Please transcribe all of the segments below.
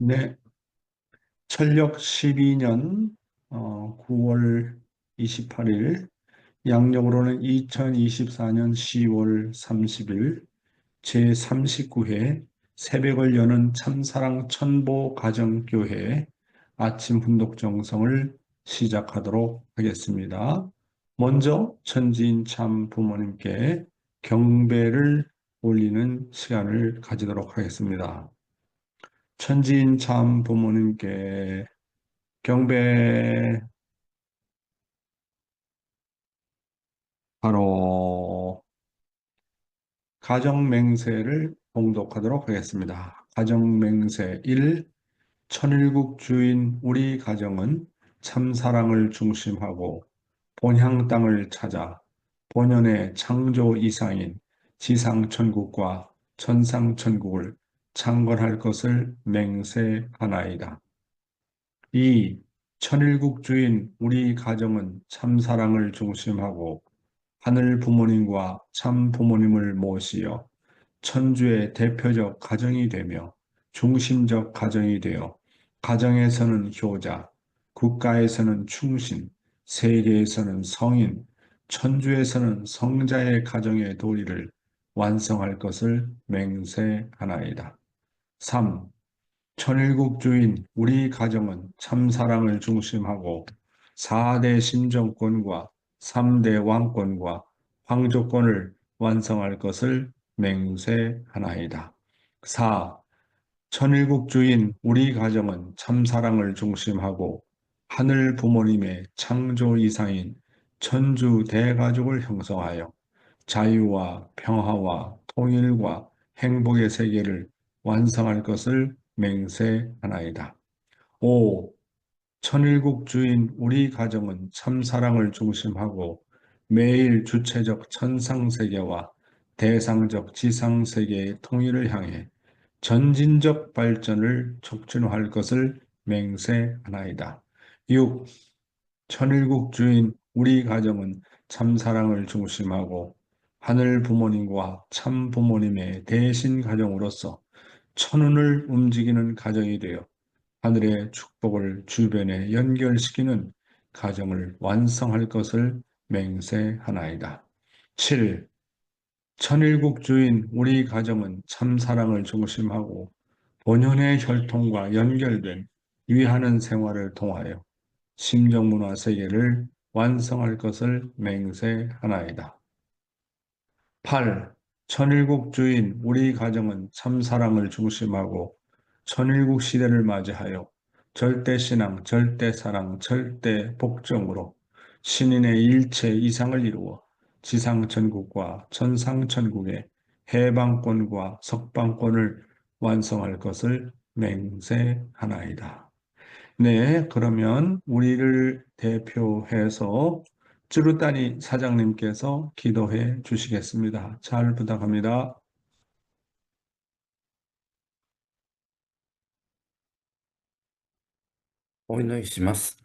네, 철력 12년 9월 28일, 양력으로는 2024년 10월 30일 제39회 새벽을 여는 참사랑 천보 가정교회 아침 훈독 정성을 시작하도록 하겠습니다. 먼저 천지인 참 부모님께 경배를 올리는 시간을 가지도록 하겠습니다. 천지인 참 부모님께 경배. 바로 가정맹세를 봉독하도록 하겠습니다. 가정맹세 1. 천일국 주인 우리 가정은 참사랑을 중심하고 본향 땅을 찾아 본연의 창조 이상인 지상천국과 천상천국을 창건할 것을 맹세하나이다. 2. 천일국 주인 우리 가정은 참사랑을 중심하고 하늘 부모님과 참 부모님을 모시어 천주의 대표적 가정이 되며 중심적 가정이 되어 가정에서는 효자, 국가에서는 충신, 세계에서는 성인, 천주에서는 성자의 가정의 도리를 완성할 것을 맹세하나이다. 3. 천일국 주인 우리 가정은 참사랑을 중심하고 4대 신정권과 3대 왕권과 황조권을 완성할 것을 맹세하나이다. 4. 천일국 주인 우리 가정은 참사랑을 중심하고 하늘 부모님의 창조 이상인 천주 대가족을 형성하여 자유와 평화와 통일과 행복의 세계를 완성할 것을 맹세하나이다. 5. 천일국 주인 우리 가정은 참사랑을 중심하고 매일 주체적 천상세계와 대상적 지상세계의 통일을 향해 전진적 발전을 촉진할 것을 맹세하나이다. 6. 천일국 주인 우리 가정은 참사랑을 중심하고 하늘 부모님과 참 부모님의 대신 가정으로서 천운을 움직이는 가정이 되어 하늘의 축복을 주변에 연결시키는 가정을 완성할 것을 맹세하나이다. 7. 천일국 주인 우리 가정은 참사랑을 중심하고 본연의 혈통과 연결된 위하는 생활을 통하여 심정문화 세계를 완성할 것을 맹세하나이다. 8. 천일국 주인 우리 가정은 참사랑을 중심하고 천일국 시대를 맞이하여 절대신앙, 절대사랑, 절대복종으로 신인의 일체 이상을 이루어 지상천국과 천상천국의 해방권과 석방권을 완성할 것을 맹세하나이다. 네, 그러면 우리를 대표해서 쭈루따니 사장님께서 기도해 주시겠습니다. 잘 부탁합니다. お祈りします。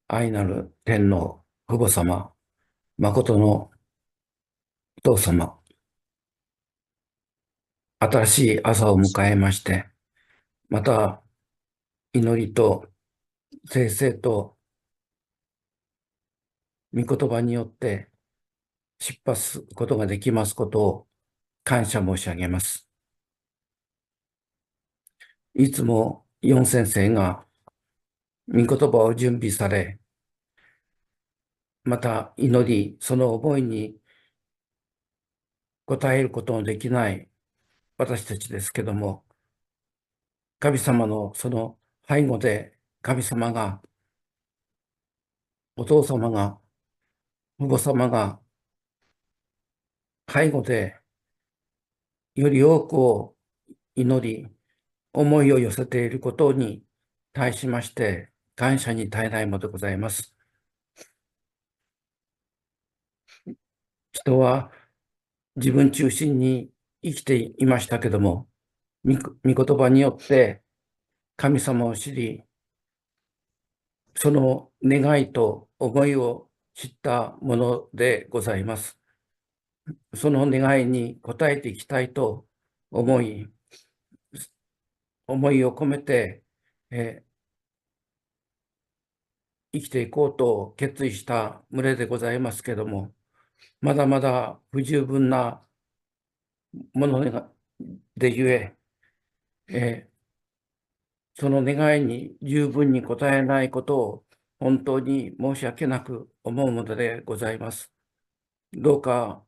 愛なる天皇、父母様、誠のお父様、新しい朝を迎えまして、また祈りと聖々と御言葉によって出発することができますことを感謝申し上げます。いつも四先生が御言葉を準備され、また祈り、その思いに応えることのできない私たちですけども、神様のその背後で神様が、お父様が、父母様が背後でより多くを祈り、思いを寄せていることに対しまして感謝に堪えないものでございます。人は自分中心に生きていましたけども、御言葉によって神様を知り、その願いと思いを知ったものでございます。その願いに応えていきたいと思い、思いを込めて、え生きていこうと決意した群れでございますけども、まだまだ不十分なものでゆえ、えその願いに十分に応えないことを本当に申し訳なく思うのでございます。どうか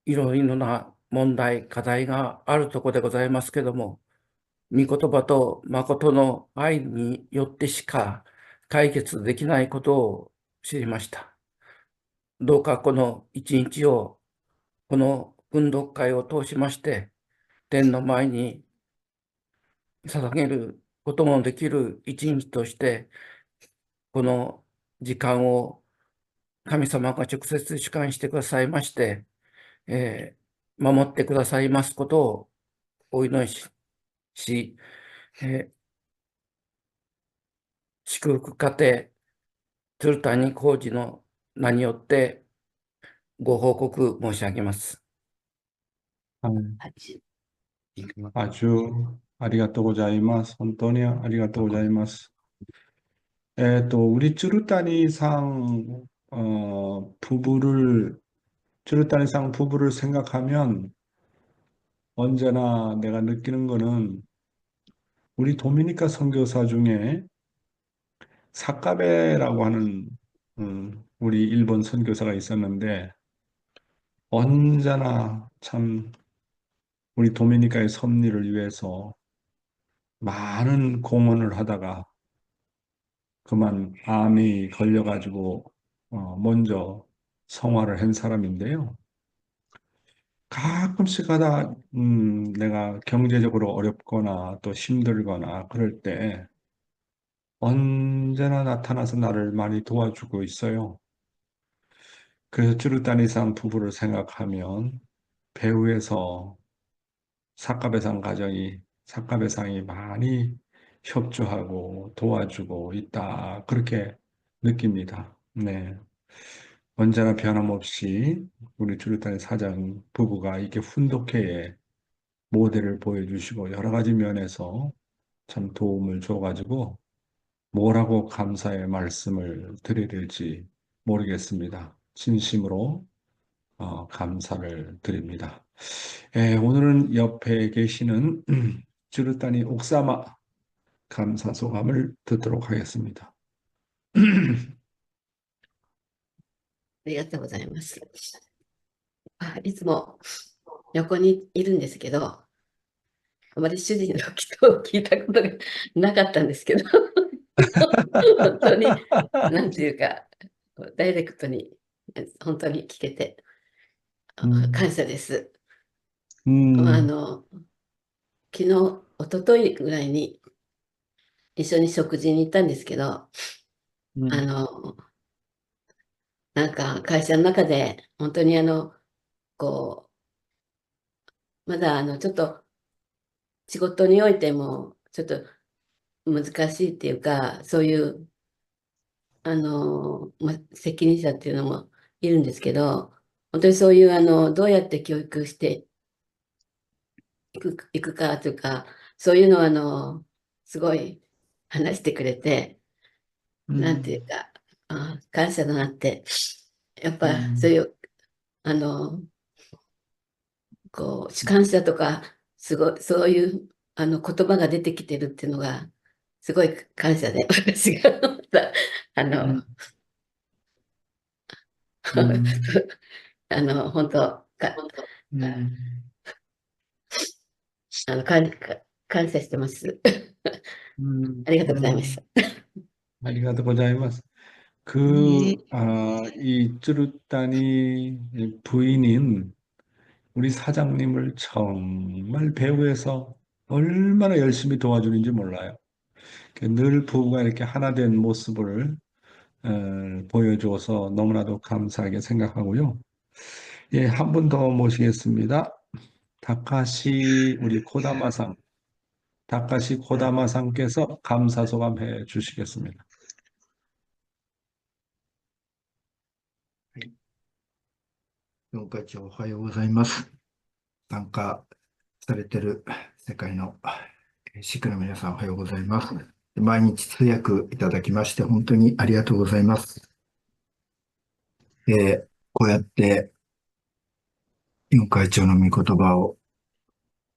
いろいろな問題、課題があるところでございますけども、御言葉と誠の愛によってしか解決できないことを知りました。どうかこの一日を、この訓読会を通しまして、天の前に捧げることもできる一日として、この時間を神様が直接主管してくださいまして、守ってくださいますことをお祈りし、え祝福家庭、鶴谷浩二の名によってご報告申し上げます。はい、아주ありがとうございます。本当にありがとうございます。우리 쭈루따니상 쭈루따니상 부부를 생각하면 언제나 내가 느끼는 거는 우리 도미니카 선교사 중에 사카베라고 하는 우리 일본 선교사가 있었는데 언제나 참 우리 도미니카의 섭리를 위해서 많은 공헌을 하다가 그만 암이 걸려가지고 먼저 성화를 한 사람인데요. 가끔씩 하다 내가 경제적으로 어렵거나 또 힘들거나 그럴 때 언제나 나타나서 나를 많이 도와주고 있어요. 그래서 쭈루따니상 부부를 생각하면 배후에서 사카베상이 많이 협조하고 도와주고 있다. 그렇게 느낍니다. 네. 언제나 변함없이 우리 주루타니 사장 부부가 이렇게 훈독회에 모델을 보여주시고 여러 가지 면에서 참 도움을 줘가지고 뭐라고 감사의 말씀을 드려야 될지 모르겠습니다. 진심으로 감사를 드립니다. 오늘은 옆에 계시는 주르타니 옥사마 감사 소감을 듣도록 하겠습니다. ありがとうございます。いつも横にいるんですけど、あまり主人の人を聞いたことがなかったんですけど、本当に、なんていうか、ダイレクトに、本当に聞けて、感謝です。음, 昨日、一昨日ぐらいに一緒に食事に行ったんですけど、음, なんか会社の中で、本当にこまだちょっと仕事においても、ちょっと難しいっていうか、そういう、責任者っていうのもいるんですけど、本当にそういう、どうやって教育していくかというか、そういうのを、すごい話してくれて、なんていう 음, か、感謝だなって、やっぱそう 음, いう、あの、主観者とか、すごい、そういう、言葉が出てきてるっていうのが、すごい感謝で、私が、あの、음, 음, 本当、음, あの、感感謝してます。ありがとうございました。아리가토 고자이마스. 이 쭈루따니 부인인 우리 사장님을 정말 배후에서 얼마나 열심히 도와주는지 몰라요. 늘 부부가 이렇게 하나 된 모습을 보여줘서 너무나도 감사하게 생각하고요. 예, 한 분 더 모시겠습니다. 다카시 우리 코다마상, 다카시 코다마상께서 감사 소감해 주시겠습니다. 4会長おはようございます。参加されてる世界のシックの皆さんおはようございます。毎日通訳いただきまして本当にありがとうございます。こうやって四会長の御言葉を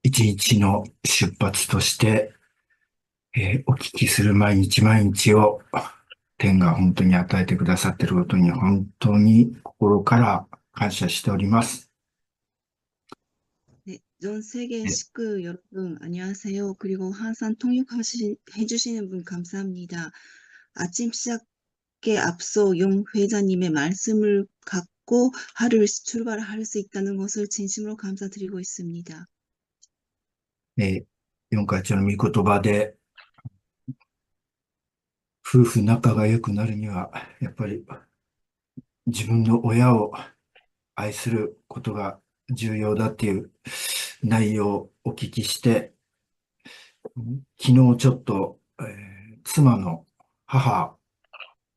一日の出発として、お聞きする毎日毎日を天が本当に与えてくださっていることに本当に心から感謝しております。 네, 전 세계 네, 식구 여러분, 안녕하세요. 그리고 항상 통역해주시는 분 감사합니다. 아침 시작에 앞서 용 회장님의 말씀을 갖고 하루를 출발할 수 있다는 것을 진심으로 감사드리고 있습니다. 四会長の御言葉で夫婦仲が良くなるには、やっぱり自分の親を愛することが重要だっていう内容をお聞きして、昨日ちょっと、妻の母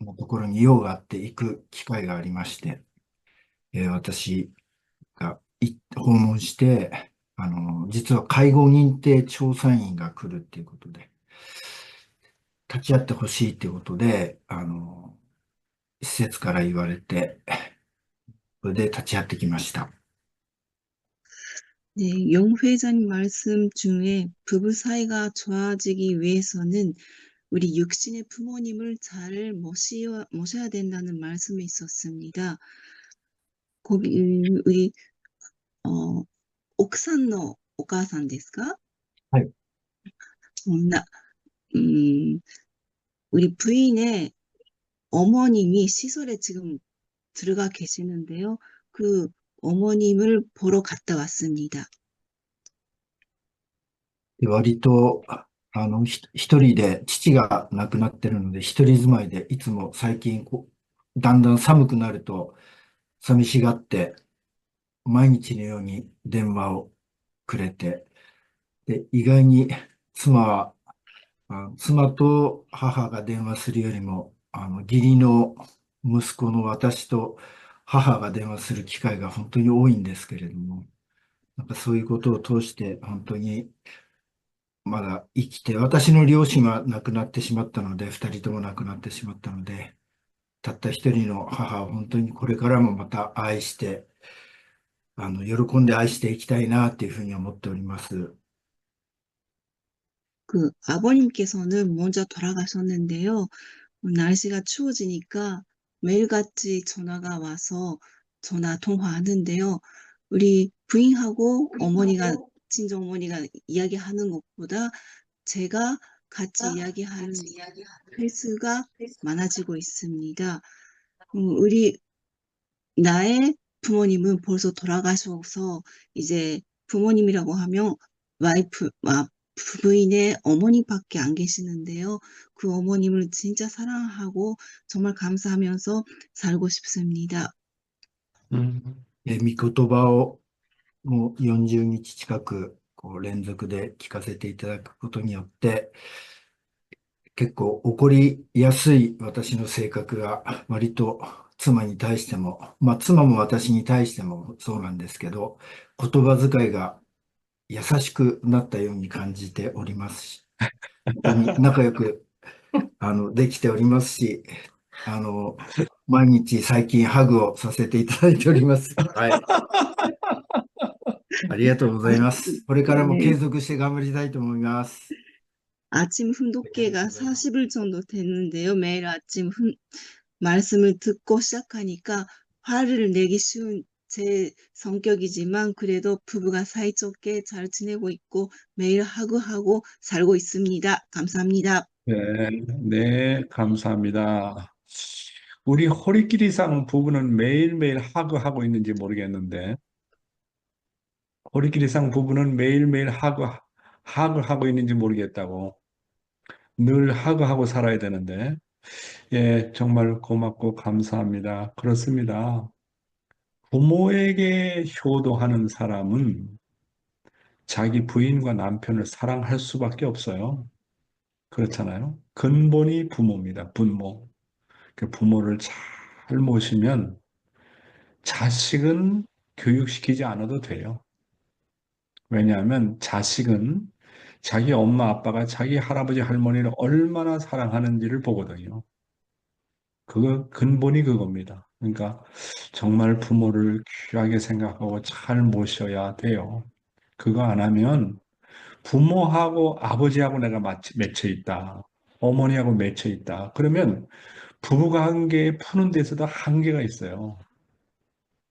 のところに用があって行く機会がありまして、私が訪問して、実は介護認定調査員が来るっていうことで、立ち会ってほしいっていうことで、施設から言われて、それで立ち会ってきました。 네, 용 회장님 말씀 중에 부부 사이가 좋아지기 위해서는 우리 육신의 부모님을 잘 모셔야 된다는 말씀이 있었습니다. 거기 우리 奥さんのお母さんですか？はい。나, 우리 부인의 어머님이 시설에 지금 들어가 계시는데요. 그 어머님을 보러 갔다 왔습니다. で割と、一人で、父が亡くなってるので、一人住まいで、いつも最近だんだん寒くなると、寂しがって、毎日のように電話をくれて、で、意外に妻と母が電話するよりも、義理の息子の私と母が電話する機会が本当に多いんですけれども、なんかそういうことを通して本当にまだ生きて、私の両親は亡くなってしまったので、二人とも亡くなってしまったので、たった一人の母を本当にこれからもまた愛して、喜んで愛していきたいなっていうふうに思っております。 그 아버님께서는 먼저 돌아가셨는데요. 날씨가 추워지니까 매일같이 전화가 와서 전화 통화하는데요. 우리 부인하고 어머니가, 친정어머니가 이야기하는 것보다 제가 같이 이야기하는 횟수가 많아지고 있습니다. 우리 나의 부모님은 벌써 돌아가셔서 이제 부모님이라고 하면 부인의 어머니밖에 안 계시는데요. 그 어머님을 진짜 사랑하고 정말 감사하면서 살고 싶습니다. 御言葉をもう40日近く連続で聞かせていただくことによって、結構怒りやすい私の性格が割と妻に対しても、妻も私に対してもそうなんですけど、言葉遣いが優しくなったように感じておりますし、本当に仲良くできておりますし、毎日最近ハグをさせていただいております。はい。ありがとうございます。これからも継続して頑張りたいと思います。 아침 훈독계가 40일 정도 됐는데요. 매일 아침 말씀을 듣고 시작하니까 화를 내기 쉬운 제 성격이지만 그래도 부부가 사이좋게 잘 지내고 있고 매일 하고 살고 있습니다. 감사합니다. 네, 네, 감사합니다. 우리 호리끼리상 부부는 매일매일 하고 있는지 모르겠는데, 호리끼리상 부부는 매일매일 하고 있는지 모르겠다고. 늘 하고 살아야 되는데, 예, 정말 고맙고 감사합니다. 그렇습니다. 부모에게 효도하는 사람은 자기 부인과 남편을 사랑할 수밖에 없어요. 그렇잖아요. 근본이 부모입니다. 부모. 그 부모를 잘 모시면 자식은 교육시키지 않아도 돼요. 왜냐하면 자식은 자기 엄마 아빠가 자기 할아버지 할머니를 얼마나 사랑하는지를 보거든요. 그거 근본이 그겁니다. 그러니까 정말 부모를 귀하게 생각하고 잘 모셔야 돼요. 그거 안 하면 부모하고 아버지하고 내가 맺혀 있다. 어머니하고 맺혀 있다. 그러면 부부관계 푸는 데서도 한계가 있어요.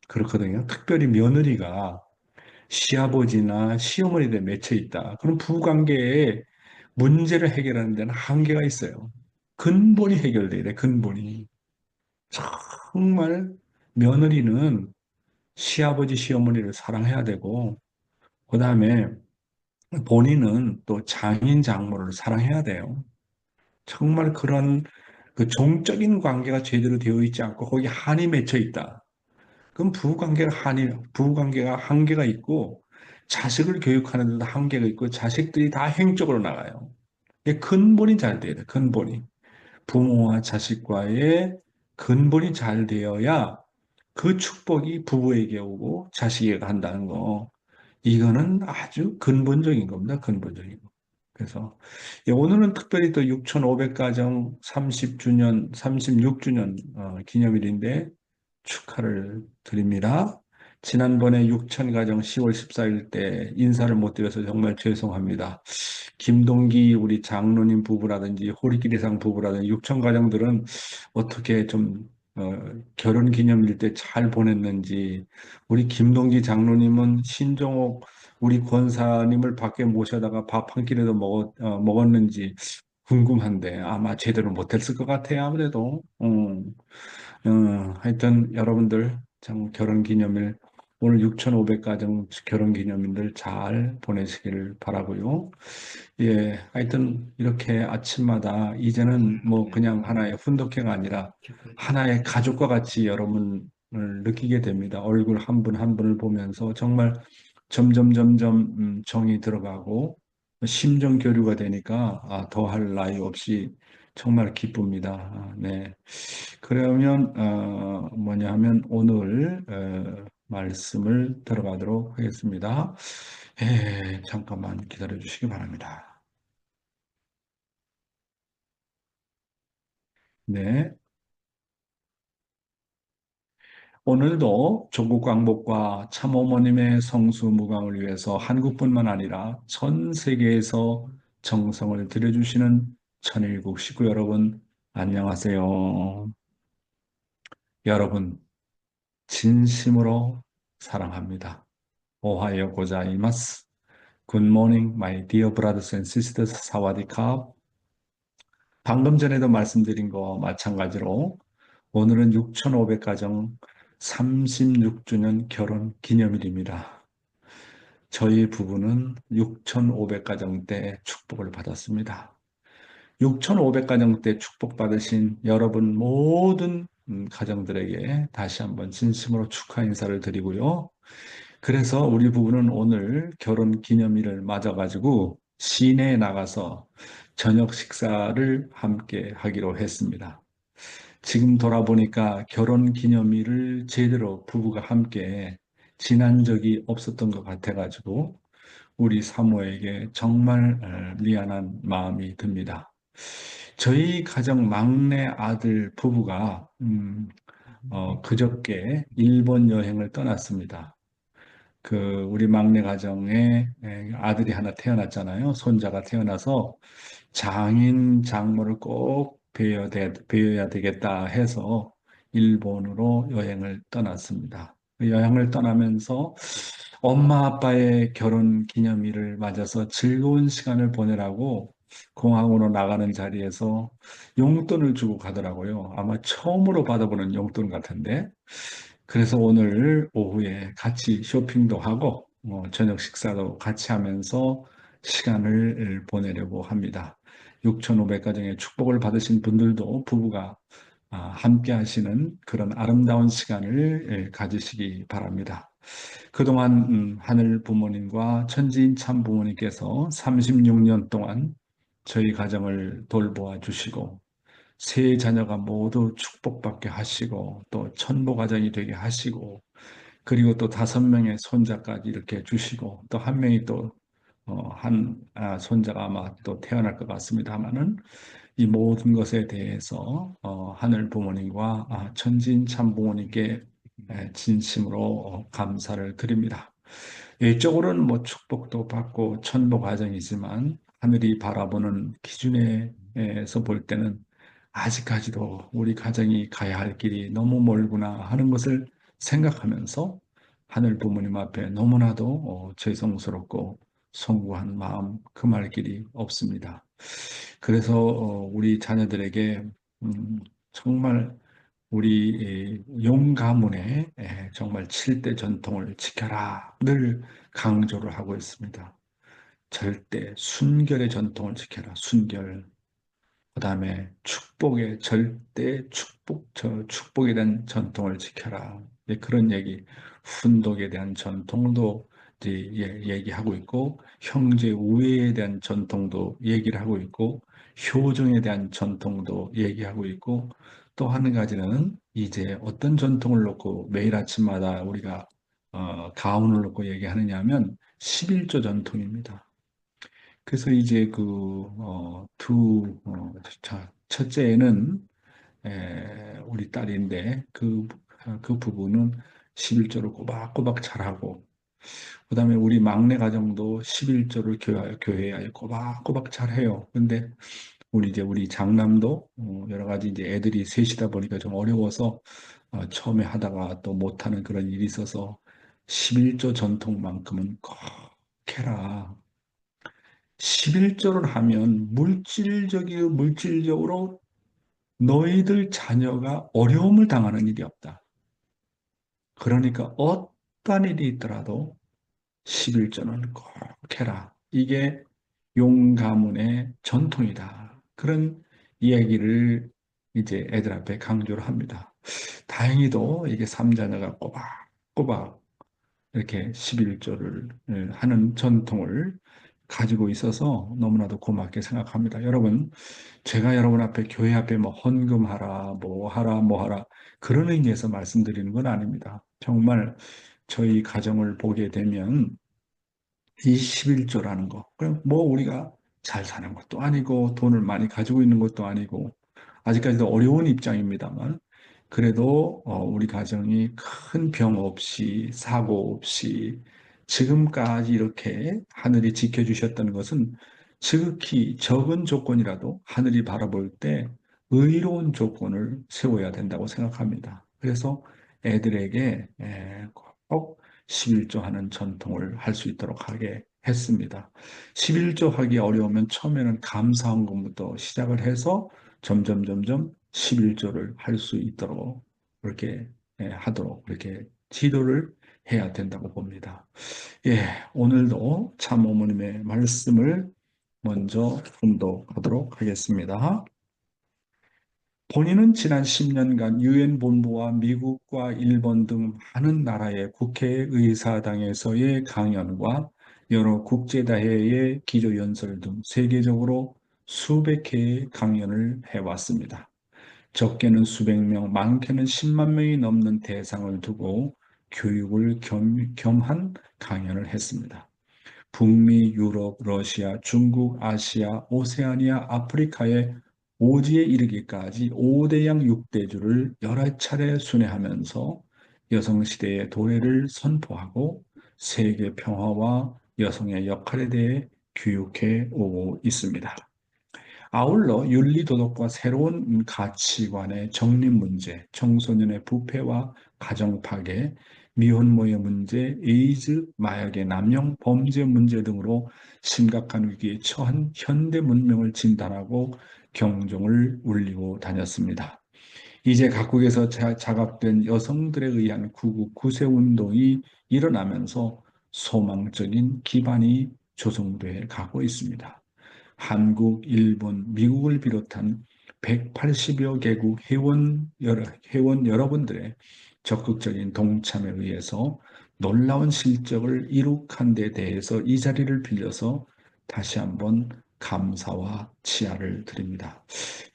그렇거든요. 특별히 며느리가 시아버지나 시어머니에 맺혀 있다. 그럼 부부관계에 문제를 해결하는 데는 한계가 있어요. 근본이 해결돼야 돼, 근본이. 정말 며느리는 시아버지, 시어머니를 사랑해야 되고, 그 다음에 본인은 또 장인, 장모를 사랑해야 돼요. 정말 그런 그 종적인 관계가 제대로 되어 있지 않고 거기 한이 맺혀 있다. 그럼 부부관계가 한계가 있고, 자식을 교육하는 데도 한계가 있고, 자식들이 다 행적으로 나가요. 이게 근본이 잘 돼야 돼, 근본이. 부모와 자식과의 근본이 잘 되어야 그 축복이 부부에게 오고 자식에게 간다는 거. 이거는 아주 근본적인 겁니다. 근본적인 거. 그래서 오늘은 특별히 또 6,500가정 30주년, 36주년 기념일인데 축하를 드립니다. 지난번에 6,000가정 10월 14일 때 인사를 못 드려서 정말 죄송합니다. 김동기 우리 장로님 부부라든지 호리끼리상 부부라든지 6,000가정들은 어떻게 좀 결혼 기념일 때 잘 보냈는지, 우리 김동기 장로님은 신종옥 우리 권사님을 밖에 모셔다가 밥 한 끼라도 먹었는지 궁금한데 아마 제대로 못했을 것 같아요. 아무래도. 하여튼 여러분들 참 결혼 기념일 오늘 6,500가정 결혼 기념일들 잘 보내시길 바라고요. 예, 하여튼 이렇게 아침마다 이제는 뭐 그냥 하나의 훈독회가 아니라 하나의 가족과 같이 여러분을 느끼게 됩니다. 얼굴 한 분 한 분을 보면서 정말 점점 정이 들어가고 심정 교류가 되니까 더할 나위 없이 정말 기쁩니다. 네. 그러면 뭐냐 하면 오늘 말씀을 들어가도록 하겠습니다. 예, 잠깐만 기다려 주시기 바랍니다. 네. 오늘도 조국 광복과 참어머님의 성수무강을 위해서 한국뿐만 아니라 전 세계에서 정성을 들여주시는 천일국 식구 여러분, 안녕하세요. 여러분, 진심으로 사랑합니다. 오하요 고자이마스. Good morning, my dear brothers and sisters. 사와디캅. 방금 전에도 말씀드린 거 마찬가지로 오늘은 6,500가정 36주년 결혼 기념일입니다. 저희 부부는 6,500가정 때 축복을 받았습니다. 6,500가정 때 축복받으신 여러분 모든 가정들에게 다시 한번 진심으로 축하 인사를 드리고요. 그래서 우리 부부는 오늘 결혼 기념일을 맞아가지고 시내에 나가서 저녁 식사를 함께 하기로 했습니다. 지금 돌아보니까 결혼 기념일을 제대로 부부가 함께 지난 적이 없었던 것 같아가지고 우리 사모에게 정말 미안한 마음이 듭니다. 저희 가정 막내 아들 부부가 그저께 일본 여행을 떠났습니다. 우리 막내 가정에 아들이 하나 태어났잖아요. 손자가 태어나서 장인, 장모를 꼭 배워야 되겠다 해서 일본으로 여행을 떠났습니다. 그 여행을 떠나면서 엄마 아빠의 결혼 기념일을 맞아서 즐거운 시간을 보내라고 공항으로 나가는 자리에서 용돈을 주고 가더라고요. 아마 처음으로 받아보는 용돈 같은데. 그래서 오늘 오후에 같이 쇼핑도 하고 저녁 식사도 같이 하면서 시간을 보내려고 합니다. 6,500가정의 축복을 받으신 분들도 부부가 함께 하시는 그런 아름다운 시간을 가지시기 바랍니다. 그동안 하늘 부모님과 천지인 참 부모님께서 36년 동안 저희 가정을 돌보아 주시고 세 자녀가 모두 축복받게 하시고 또 천보 가정이 되게 하시고 그리고 또 5명의 손자까지 이렇게 주시고 또 한 명이 또 손자가 아마 또 태어날 것 같습니다만은 이 모든 것에 대해서 하늘 부모님과 천지인 참 부모님께 진심으로 감사를 드립니다. 일적으로는 뭐 축복도 받고 천도 과정이지만 하늘이 바라보는 기준에서 볼 때는 아직까지도 우리 가정이 가야 할 길이 너무 멀구나 하는 것을 생각하면서 하늘 부모님 앞에 너무나도 죄송스럽고 송구한 마음 금할 길이 없습니다. 그래서 우리 자녀들에게 정말 우리 용 가문의 정말 7대 전통을 지켜라 늘 강조를 하고 있습니다. 절대 순결의 전통을 지켜라. 순결. 그다음에 축복의 절대 축복에 대한 전통을 지켜라. 그런 얘기, 훈독에 대한 전통도 이제 얘기하고 있고, 형제 우애에 대한 전통도 얘기를 하고 있고, 효정에 대한 전통도 얘기하고 있고, 또 한 가지는 이제 어떤 전통을 놓고 매일 아침마다 우리가 가훈을 놓고 얘기하느냐 하면 11조 전통입니다. 그래서 이제 첫째는 우리 딸인데 그 부부는 11조를 꼬박꼬박 잘하고 그다음에 우리 막내 가정도 11조를 교회에 꼬박꼬박 잘해요. 근데 우리 장남도 여러 가지 이제 애들이 셋이다 보니까 좀 어려워서 처음에 하다가 또 못하는 그런 일이 있어서 11조 전통만큼은 꼭 해라. 11조를 하면 물질적으로 너희들 자녀가 어려움을 당하는 일이 없다. 그러니까 어떤 일이 있더라도 11조는 꼭 해라. 이게 용 가문의 전통이다. 그런 이야기를 이제 애들 앞에 강조를 합니다. 다행히도 이게 삼자녀가 꼬박꼬박 이렇게 11조를 하는 전통을 가지고 있어서 너무나도 고맙게 생각합니다. 여러분, 제가 여러분 앞에 교회 앞에 뭐 헌금하라, 뭐 하라, 뭐 하라 그런 의미에서 말씀드리는 건 아닙니다. 정말 저희 가정을 보게 되면 이 11조라는 거, 그럼 뭐 우리가 잘 사는 것도 아니고 돈을 많이 가지고 있는 것도 아니고 아직까지도 어려운 입장입니다만 그래도 우리 가정이 큰 병 없이 사고 없이 지금까지 이렇게 하늘이 지켜주셨다는 것은 지극히 적은 조건이라도 하늘이 바라볼 때 의로운 조건을 세워야 된다고 생각합니다. 그래서 애들에게 꼭 11조 하는 전통을 할 수 있도록 하게 했습니다. 11조 하기 어려우면 처음에는 감사헌금부터 시작을 해서 점점 11조를 할 수 있도록 그렇게 하도록 그렇게 지도를 해야 된다고 봅니다. 예, 오늘도 참 어머님의 말씀을 먼저 훈독하도록 하겠습니다. 본인은 지난 10년간 유엔 본부와 미국과 일본 등 많은 나라의 국회의사당에서의 강연과 여러 국제대회의 기조연설 등 세계적으로 수백 회의 강연을 해왔습니다. 적게는 수백 명, 많게는 10만 명이 넘는 대상을 두고 교육을 겸한 강연을 했습니다. 북미, 유럽, 러시아, 중국, 아시아, 오세아니아, 아프리카의 오지에 이르기까지 5대양 6대주를 여러 차례 순회하면서 여성시대의 도래를 선포하고 세계 평화와 여성의 역할에 대해 교육해 오고 있습니다. 아울러 윤리도덕과 새로운 가치관의 정립 문제, 청소년의 부패와 가정 파괴, 미혼모의 문제, 에이즈, 마약의 남용, 범죄 문제 등으로 심각한 위기에 처한 현대 문명을 진단하고 경종을 울리고 다녔습니다. 이제 각국에서 자각된 여성들에 의한 구국 구세 운동이 일어나면서 소망적인 기반이 조성돼 가고 있습니다. 한국, 일본, 미국을 비롯한 180여 개국 회원 여러분들의 적극적인 동참에 의해서 놀라운 실적을 이룩한 데 대해서 이 자리를 빌려서 다시 한번 감사와 치아를 드립니다.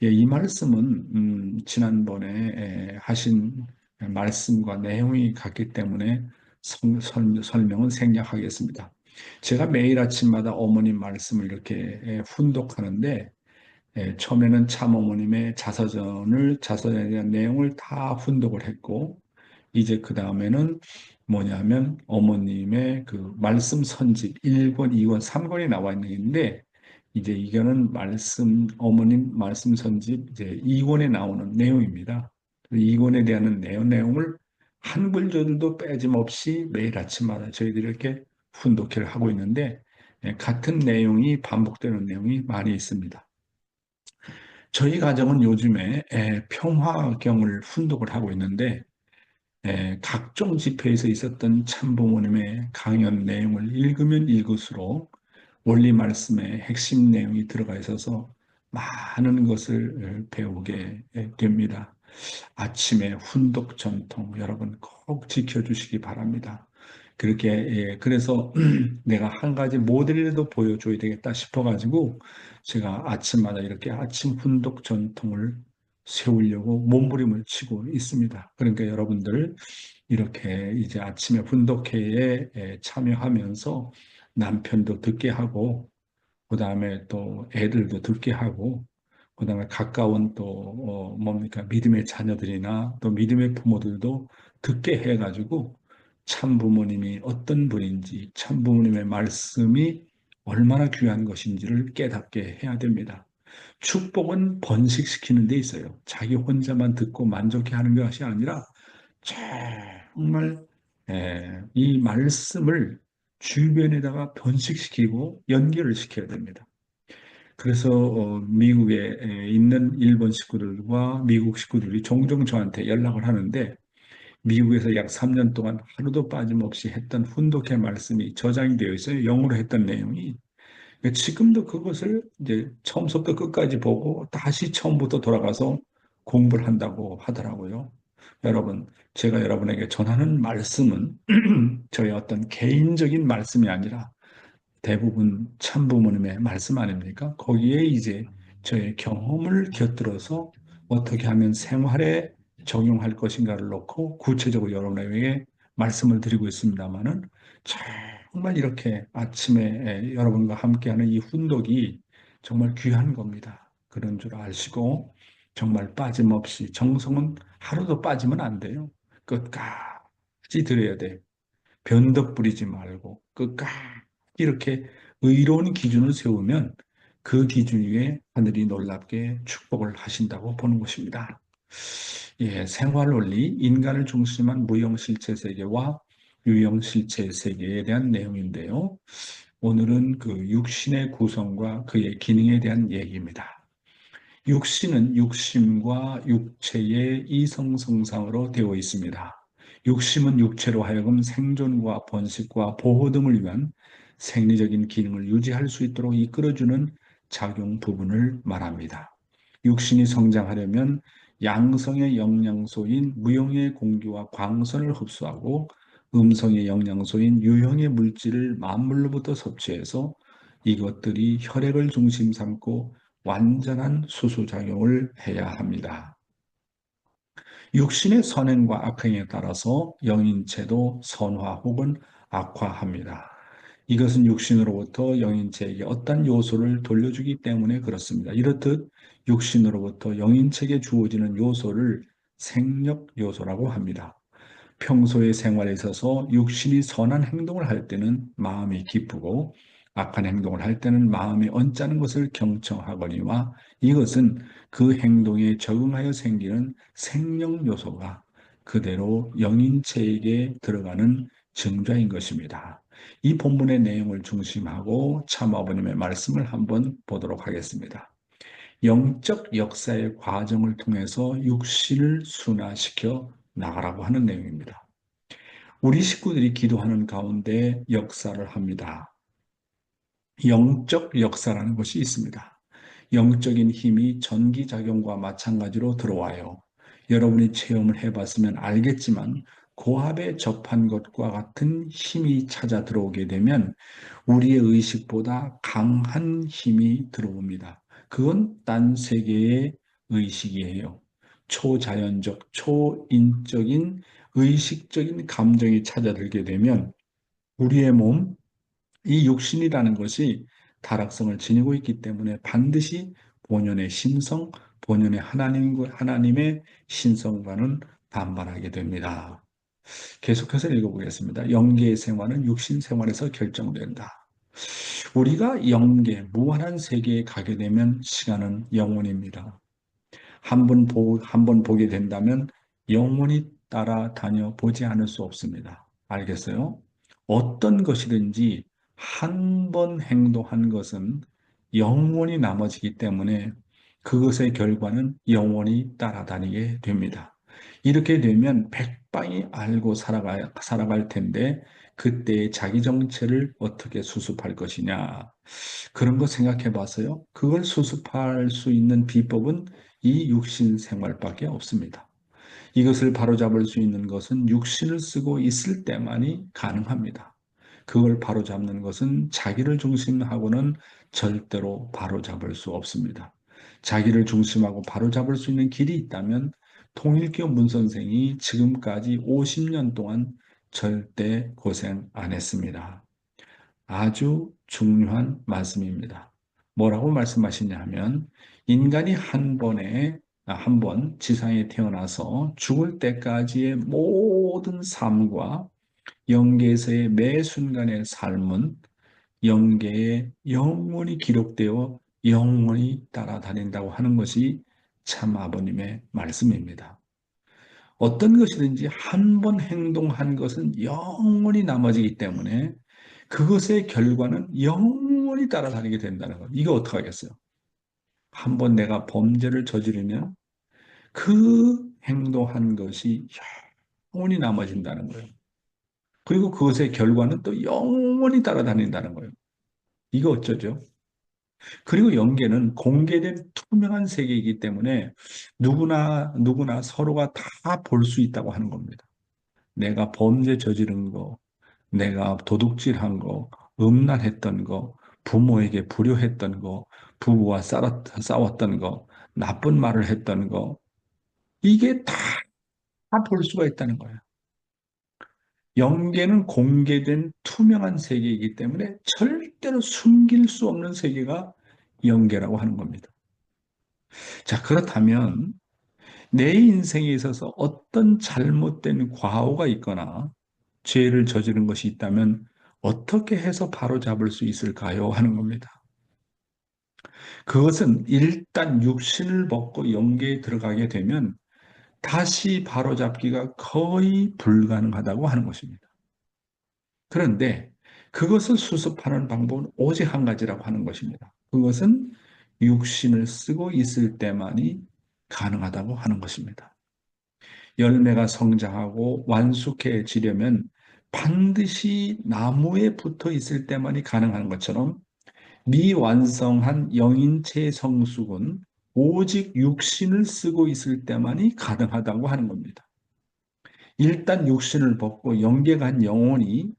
예, 이 말씀은 지난번에 하신 말씀과 내용이 같기 때문에 설명은 생략하겠습니다. 제가 매일 아침마다 어머님 말씀을 이렇게 훈독하는데 처음에는 참어머님의 자서전에 대한 내용을 다 훈독을 했고 이제 그 다음에는 뭐냐면 어머님의 그 말씀 선집 1권, 2권, 3권이 나와 있는데 이제 이거는 어머님 말씀 선집 이제 2권에 나오는 내용입니다. 2권에 대한 내용을 한 글자도 빼짐없이 매일 아침마다 저희들이 이렇게 훈독회를 하고 있는데 같은 내용이 반복되는 내용이 많이 있습니다. 저희 가정은 요즘에 평화경을 훈독을 하고 있는데 각종 집회에서 있었던 참부모님의 강연 내용을 읽으면 읽을수록 원리 말씀의 핵심 내용이 들어가 있어서 많은 것을 배우게 됩니다. 아침에 훈독 전통 여러분 꼭 지켜주시기 바랍니다. 그렇게 그래서 내가 한 가지 모델이라도 보여줘야 되겠다 싶어가지고 제가 아침마다 이렇게 아침 훈독 전통을 세우려고 몸부림을 치고 있습니다. 그러니까 여러분들 이렇게 이제 아침에 훈독회에 참여하면서 남편도 듣게 하고 그다음에 또 애들도 듣게 하고 그다음에 가까운 또 뭡니까 믿음의 자녀들이나 또 믿음의 부모들도 듣게 해가지고 참 부모님이 어떤 분인지 참 부모님의 말씀이 얼마나 귀한 것인지를 깨닫게 해야 됩니다. 축복은 번식시키는 데 있어요. 자기 혼자만 듣고 만족해 하는 것이 아니라 정말 이 말씀을 주변에다가 번식시키고 연결을 시켜야 됩니다. 그래서 미국에 있는 일본 식구들과 미국 식구들이 종종 저한테 연락을 하는데 미국에서 약 3년 동안 하루도 빠짐없이 했던 훈독회 말씀이 저장이 되어 있어요. 영어로 했던 내용이. 지금도 그것을 이제 처음부터 끝까지 보고 다시 처음부터 돌아가서 공부를 한다고 하더라고요. 여러분, 제가 여러분에게 전하는 말씀은 저의 어떤 개인적인 말씀이 아니라 대부분 참부모님의 말씀 아닙니까? 거기에 이제 저의 경험을 곁들여서 어떻게 하면 생활에 적용할 것인가를 놓고 구체적으로 여러분에게 말씀을 드리고 있습니다만은 정말 이렇게 아침에 여러분과 함께하는 이 훈독이 정말 귀한 겁니다. 그런 줄 아시고 정말 빠짐없이 정성은 하루도 빠지면 안 돼요. 끝까지 드려야 돼요. 변덕 부리지 말고 끝까지 이렇게 의로운 기준을 세우면 그 기준 위에 하늘이 놀랍게 축복을 하신다고 보는 것입니다. 예, 생활 원리, 인간을 중심한 무형실체 세계와 유형실체 세계에 대한 내용인데요. 오늘은 그 육신의 구성과 그의 기능에 대한 얘기입니다. 육신은 육심과 육체의 이성성상으로 되어 있습니다. 육심은 육체로 하여금 생존과 번식과 보호 등을 위한 생리적인 기능을 유지할 수 있도록 이끌어주는 작용 부분을 말합니다. 육신이 성장하려면 양성의 영양소인 무형의 공기와 광선을 흡수하고 음성의 영양소인 유형의 물질을 만물로부터 섭취해서 이것들이 혈액을 중심 삼고 완전한 수소작용을 해야 합니다. 육신의 선행과 악행에 따라서 영인체도 선화 혹은 악화합니다. 이것은 육신으로부터 영인체에게 어떤 요소를 돌려주기 때문에 그렇습니다. 이렇듯 육신으로부터 영인체에게 주어지는 요소를 생력 요소라고 합니다. 평소의 생활에 있어서 육신이 선한 행동을 할 때는 마음이 기쁘고 악한 행동을 할 때는 마음이 언짢은 것을 경청하거니와 이것은 그 행동에 적응하여 생기는 생명 요소가 그대로 영인체에게 들어가는 증자인 것입니다. 이 본문의 내용을 중심하고 참아버님의 말씀을 한번 보도록 하겠습니다. 영적 역사의 과정을 통해서 육신을 순화시켜 나가라고 하는 내용입니다. 우리 식구들이 기도하는 가운데 역사를 합니다. 영적 역사라는 것이 있습니다. 영적인 힘이 전기작용과 마찬가지로 들어와요. 여러분이 체험을 해봤으면 알겠지만 고압에 접한 것과 같은 힘이 찾아 들어오게 되면 우리의 의식보다 강한 힘이 들어옵니다. 그건 딴 세계의 의식이에요. 초자연적, 초인적인 의식적인 감정이 찾아들게 되면 우리의 몸, 이 육신이라는 것이 타락성을 지니고 있기 때문에 반드시 본연의 신성, 본연의 하나님의 신성과는 반발하게 됩니다. 계속해서 읽어보겠습니다. 영계의 생활은 육신 생활에서 결정된다. 우리가 영계, 무한한 세계에 가게 되면 시간은 영원입니다. 한 번 보게 된다면 영원히 따라다녀 보지 않을 수 없습니다. 알겠어요? 어떤 것이든지 한 번 행동한 것은 영원히 남아지기 때문에 그것의 결과는 영원히 따라다니게 됩니다. 이렇게 되면 백방이 알고 살아갈 텐데 그때의 자기 정체를 어떻게 수습할 것이냐. 그런 거 생각해 봤어요? 그걸 수습할 수 있는 비법은 이 육신 생활밖에 없습니다. 이것을 바로잡을 수 있는 것은 육신을 쓰고 있을 때만이 가능합니다. 그걸 바로잡는 것은 자기를 중심하고는 절대로 바로잡을 수 없습니다. 자기를 중심하고 바로잡을 수 있는 길이 있다면 통일교 문 선생이 지금까지 50년 동안 절대 고생 안 했습니다. 아주 중요한 말씀입니다. 뭐라고 말씀하시냐 하면 인간이 한 번 지상에 태어나서 죽을 때까지의 모든 삶과 영계에서의 매 순간의 삶은 영계에 영원히 기록되어 영원히 따라다닌다고 하는 것이 참 아버님의 말씀입니다. 어떤 것이든지 한 번 행동한 것은 영원히 남아지기 때문에 그것의 결과는 영원히 따라다니게 된다는 것. 이거 어떡하겠어요? 한 번 내가 범죄를 저지르면 그 행동한 것이 영원히 남아진다는 거예요. 그리고 그것의 결과는 또 영원히 따라다닌다는 거예요. 이거 어쩌죠? 그리고 영계는 공개된 투명한 세계이기 때문에 누구나 서로가 다 볼 수 있다고 하는 겁니다. 내가 범죄 저지른 거, 내가 도둑질한 거, 음란했던 거, 부모에게 불효했던 거, 부부와 싸웠던 거, 나쁜 말을 했던 거, 이게 다 볼 수가 있다는 거예요. 영계는 공개된 투명한 세계이기 때문에 절대로 숨길 수 없는 세계가 영계라고 하는 겁니다. 자, 그렇다면 내 인생에 있어서 어떤 잘못된 과오가 있거나 죄를 저지른 것이 있다면 어떻게 해서 바로잡을 수 있을까요? 하는 겁니다. 그것은 일단 육신을 벗고 영계에 들어가게 되면 다시 바로잡기가 거의 불가능하다고 하는 것입니다. 그런데 그것을 수습하는 방법은 오직 한 가지라고 하는 것입니다. 그것은 육신을 쓰고 있을 때만이 가능하다고 하는 것입니다. 열매가 성장하고 완숙해지려면 반드시 나무에 붙어 있을 때만이 가능한 것처럼 미완성한 영인체의 성숙은 오직 육신을 쓰고 있을 때만이 가능하다고 하는 겁니다. 일단 육신을 벗고 영계간 영혼이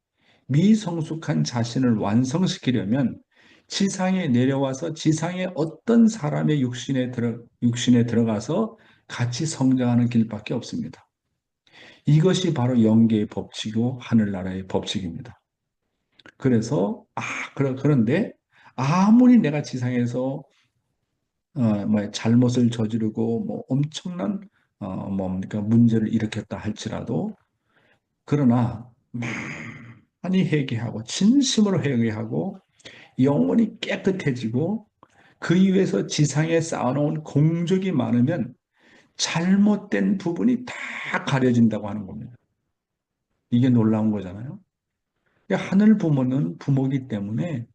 미성숙한 자신을 완성시키려면 지상에 내려와서 지상의 어떤 사람의 육신에 들어가서 같이 성장하는 길밖에 없습니다. 이것이 바로 영계의 법칙이고 하늘나라의 법칙입니다. 그래서 그런데 아무리 내가 지상에서 잘못을 저지르고 뭐 엄청난 뭡니까 문제를 일으켰다 할지라도 그러나 많이 회개하고 진심으로 회개하고 영혼이 깨끗해지고 그 이후에서 지상에 쌓아놓은 공적이 많으면 잘못된 부분이 다 가려진다고 하는 겁니다. 이게 놀라운 거잖아요. 하늘 부모는 부모이기 때문에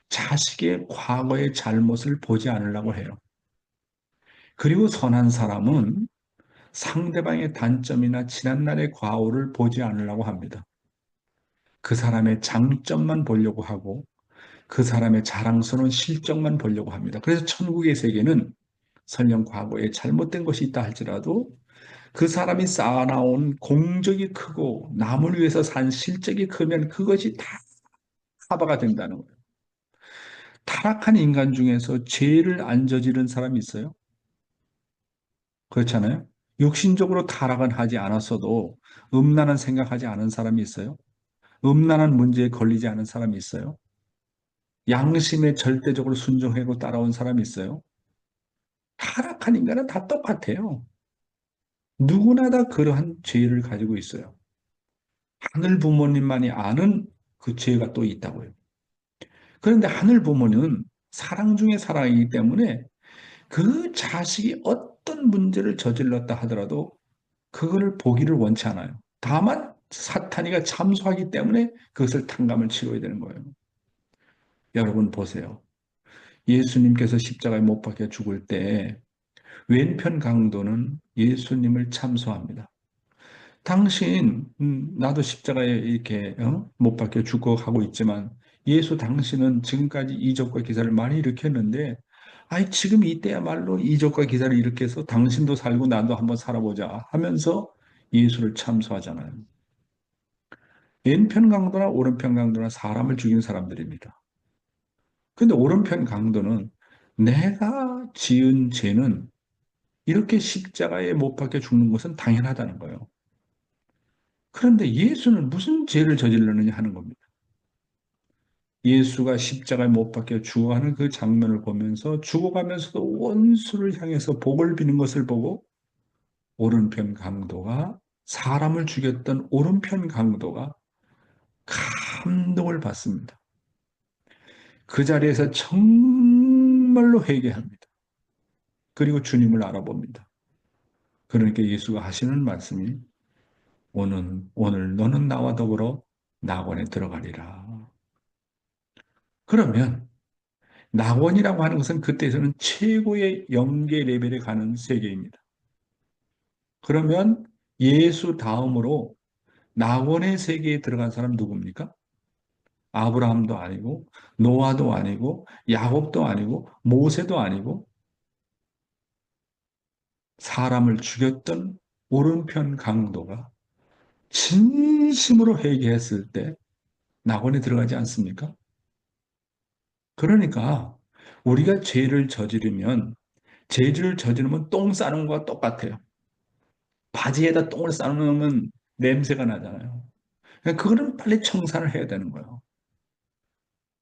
자식의 과거의 잘못을 보지 않으려고 해요. 그리고 선한 사람은 상대방의 단점이나 지난날의 과오를 보지 않으려고 합니다. 그 사람의 장점만 보려고 하고 그 사람의 자랑스러운 실적만 보려고 합니다. 그래서 천국의 세계는 설령 과거에 잘못된 것이 있다 할지라도 그 사람이 쌓아나온 공적이 크고 남을 위해서 산 실적이 크면 그것이 다 커버가 된다는 거예요. 타락한 인간 중에서 죄를 안 저지른 사람이 있어요? 그렇잖아요? 육신적으로 타락은 하지 않았어도 음란한 생각하지 않은 사람이 있어요? 음란한 문제에 걸리지 않은 사람이 있어요? 양심에 절대적으로 순종하고 따라온 사람이 있어요? 타락한 인간은 다 똑같아요. 누구나 다 그러한 죄를 가지고 있어요. 하늘 부모님만이 아는 그 죄가 또 있다고요. 그런데 하늘 부모는 사랑 중에 사랑이기 때문에 그 자식이 어떤 문제를 저질렀다 하더라도 그거를 보기를 원치 않아요. 다만 사탄이가 참소하기 때문에 그것을 탕감을 치러야 되는 거예요. 여러분 보세요. 예수님께서 십자가에 못 박혀 죽을 때 왼편 강도는 예수님을 참소합니다. 당신, 나도 십자가에 이렇게 못 박혀 죽고 가고 있지만 예수 당신은 지금까지 이적과 기사를 많이 일으켰는데 아이 지금 이때야말로 이적과 기사를 일으켜서 당신도 살고 나도 한번 살아보자 하면서 예수를 참소하잖아요. 왼편 강도나 오른편 강도나 사람을 죽인 사람들입니다. 근데 오른편 강도는 내가 지은 죄는 이렇게 십자가에 못 박혀 죽는 것은 당연하다는 거예요. 그런데 예수는 무슨 죄를 저질렀느냐 하는 겁니다. 예수가 십자가에 못 박혀 죽어가는 그 장면을 보면서 죽어가면서도 원수를 향해서 복을 비는 것을 보고 오른편 강도가 사람을 죽였던 오른편 강도가 감동을 받습니다. 그 자리에서 정말로 회개합니다. 그리고 주님을 알아봅니다. 그러니까 예수가 하시는 말씀이 오늘 너는 나와 더불어 낙원에 들어가리라. 그러면 낙원이라고 하는 것은 그때에서는 최고의 영계 레벨에 가는 세계입니다. 그러면 예수 다음으로 낙원의 세계에 들어간 사람 누굽니까? 아브라함도 아니고 노아도 아니고 야곱도 아니고 모세도 아니고 사람을 죽였던 오른편 강도가 진심으로 회개했을 때 낙원에 들어가지 않습니까? 그러니까 우리가 죄를 저지르면 똥 싸는 것과 똑같아요. 바지에다 똥을 싸놓으면 냄새가 나잖아요. 그러니까 그거는 빨리 청산을 해야 되는 거예요.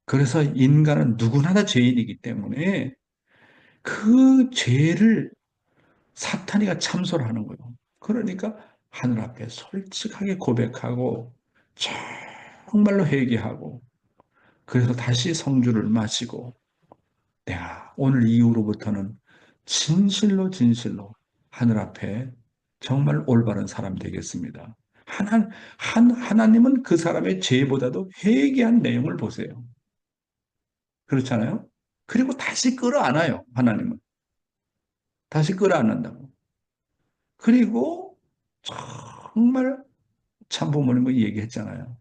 그래서 인간은 누구나 다 죄인이기 때문에 그 죄를 사탄이가 참소를 하는 거예요. 그러니까 하늘 앞에 솔직하게 고백하고 정말로 회개하고 그래서 다시 성주를 마시고 내가 오늘 이후로부터는 진실로 하늘 앞에 정말 올바른 사람 되겠습니다. 하나님은 그 사람의 죄보다도 회개한 내용을 보세요. 그렇잖아요? 그리고 다시 끌어안아요, 하나님은. 다시 끌어안는다고. 그리고 정말 참부모님은 얘기했잖아요.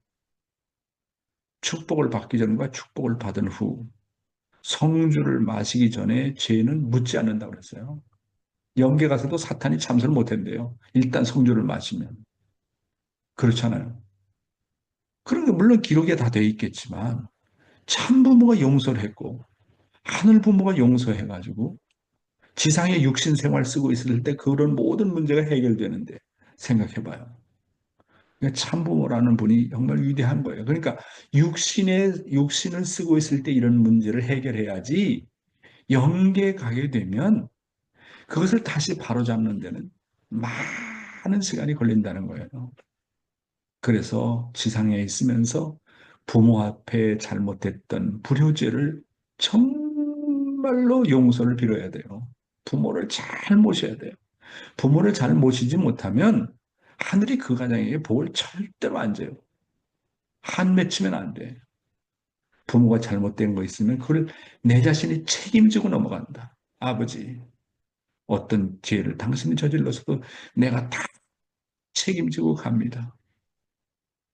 축복을 받기 전과 축복을 받은 후 성주를 마시기 전에 죄는 묻지 않는다고 그랬어요. 영계 가서도 사탄이 참선을 못한대요. 일단 성주를 마시면. 그렇잖아요. 그런 게 물론 기록에 다 되어 있겠지만 참부모가 용서를 했고 하늘 부모가 용서해가지고 지상의 육신 생활 쓰고 있을 때 그런 모든 문제가 해결되는데 생각해봐요. 그러니까 참부모라는 분이 정말 위대한 거예요. 그러니까 육신을 쓰고 있을 때 이런 문제를 해결해야지 영계에 가게 되면 그것을 다시 바로잡는 데는 많은 시간이 걸린다는 거예요. 그래서 지상에 있으면서 부모 앞에 잘못했던 불효죄를 정말로 용서를 빌어야 돼요. 부모를 잘 모셔야 돼요. 부모를 잘 모시지 못하면 하늘이 그 가정에게 복을 절대로 안 줘요. 한 맺히면 안 돼. 부모가 잘못된 거 있으면 그걸 내 자신이 책임지고 넘어간다. 아버지, 어떤 죄를 당신이 저질러서도 내가 다 책임지고 갑니다.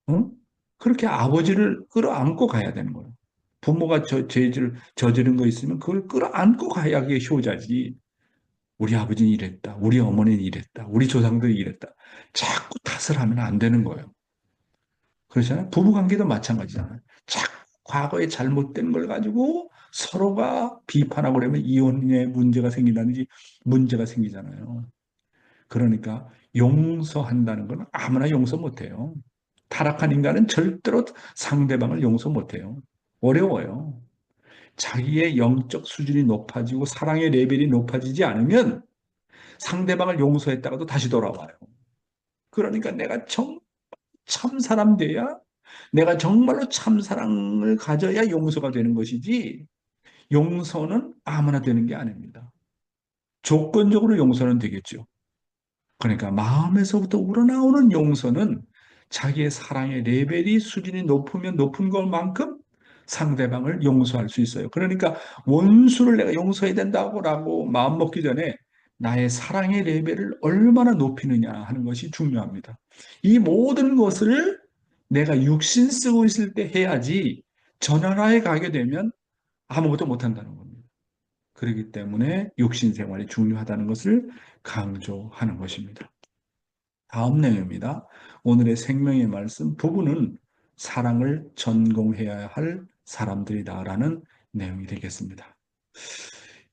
어? 그렇게 아버지를 끌어안고 가야 되는 거예요. 부모가 죄를 저지른 거 있으면 그걸 끌어안고 가야 그게 효자지. 우리 아버지는 이랬다. 우리 어머니는 이랬다. 우리 조상들이 이랬다. 자꾸 탓을 하면 안 되는 거예요. 그렇잖아요. 부부관계도 마찬가지잖아요. 자꾸 과거에 잘못된 걸 가지고 서로가 비판하고 그러면 이혼의 문제가 생긴다든지 문제가 생기잖아요. 그러니까 용서한다는 건 아무나 용서 못해요. 타락한 인간은 절대로 상대방을 용서 못해요. 어려워요. 자기의 영적 수준이 높아지고 사랑의 레벨이 높아지지 않으면 상대방을 용서했다가도 다시 돌아와요. 그러니까 내가 참 사람 돼야, 내가 정말로 참 사랑을 가져야 용서가 되는 것이지, 용서는 아무나 되는 게 아닙니다. 조건적으로 용서는 되겠죠. 그러니까 마음에서부터 우러나오는 용서는 자기의 사랑의 레벨이 수준이 높으면 높은 것만큼 상대방을 용서할 수 있어요. 그러니까 원수를 내가 용서해야 된다고 마음 먹기 전에 나의 사랑의 레벨을 얼마나 높이느냐 하는 것이 중요합니다. 이 모든 것을 내가 육신 쓰고 있을 때 해야지 전환화에 가게 되면 아무것도 못한다는 겁니다. 그렇기 때문에 육신 생활이 중요하다는 것을 강조하는 것입니다. 다음 내용입니다. 오늘의 생명의 말씀, 부부는 사랑을 전공해야 할 사람들이다라는 내용이 되겠습니다.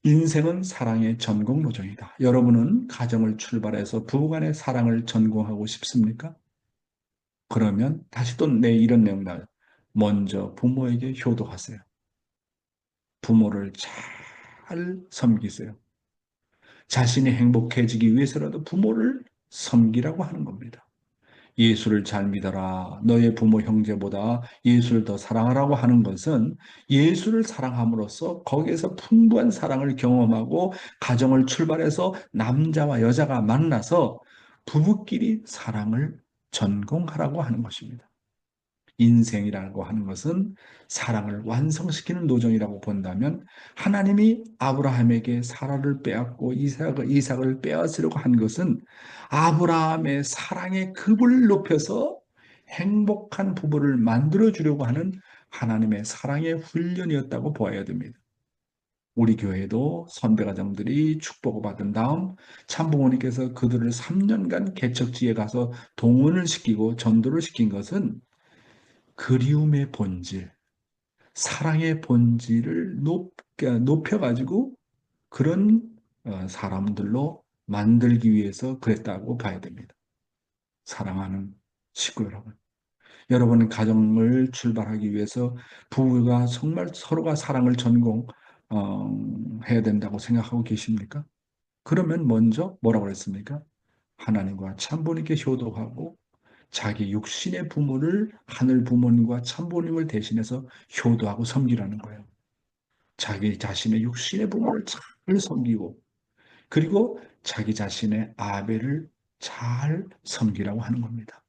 인생은 사랑의 전공 노정이다. 여러분은 가정을 출발해서 부부간의 사랑을 전공하고 싶습니까? 그러면 다시 또 이런 내용 나와요. 먼저 부모에게 효도하세요. 부모를 잘 섬기세요. 자신이 행복해지기 위해서라도 부모를 섬기라고 하는 겁니다. 예수를 잘 믿어라. 너의 부모 형제보다 예수를 더 사랑하라고 하는 것은 예수를 사랑함으로써 거기에서 풍부한 사랑을 경험하고 가정을 출발해서 남자와 여자가 만나서 부부끼리 사랑을 전공하라고 하는 것입니다. 인생이라고 하는 것은 사랑을 완성시키는 노정이라고 본다면 하나님이 아브라함에게 사라를 빼앗고 이삭을 빼앗으려고 한 것은 아브라함의 사랑의 급을 높여서 행복한 부부를 만들어 주려고 하는 하나님의 사랑의 훈련이었다고 보아야 됩니다. 우리 교회도 선배가정들이 축복을 받은 다음 참부모님께서 그들을 3년간 개척지에 가서 동원을 시키고 전도를 시킨 것은 그리움의 본질, 사랑의 본질을 높여가지고 그런 사람들로 만들기 위해서 그랬다고 봐야 됩니다. 사랑하는 식구 여러분. 여러분은 가정을 출발하기 위해서 부부가 정말 서로가 사랑을 전공해야 된다고 생각하고 계십니까? 그러면 먼저 뭐라고 그랬습니까? 하나님과 참부님께 효도하고 자기 육신의 부모를 하늘 부모님과 참부님을 대신해서 효도하고 섬기라는 거예요. 자기 자신의 육신의 부모를 잘 섬기고 그리고 자기 자신의 아벨을 잘 섬기라고 하는 겁니다.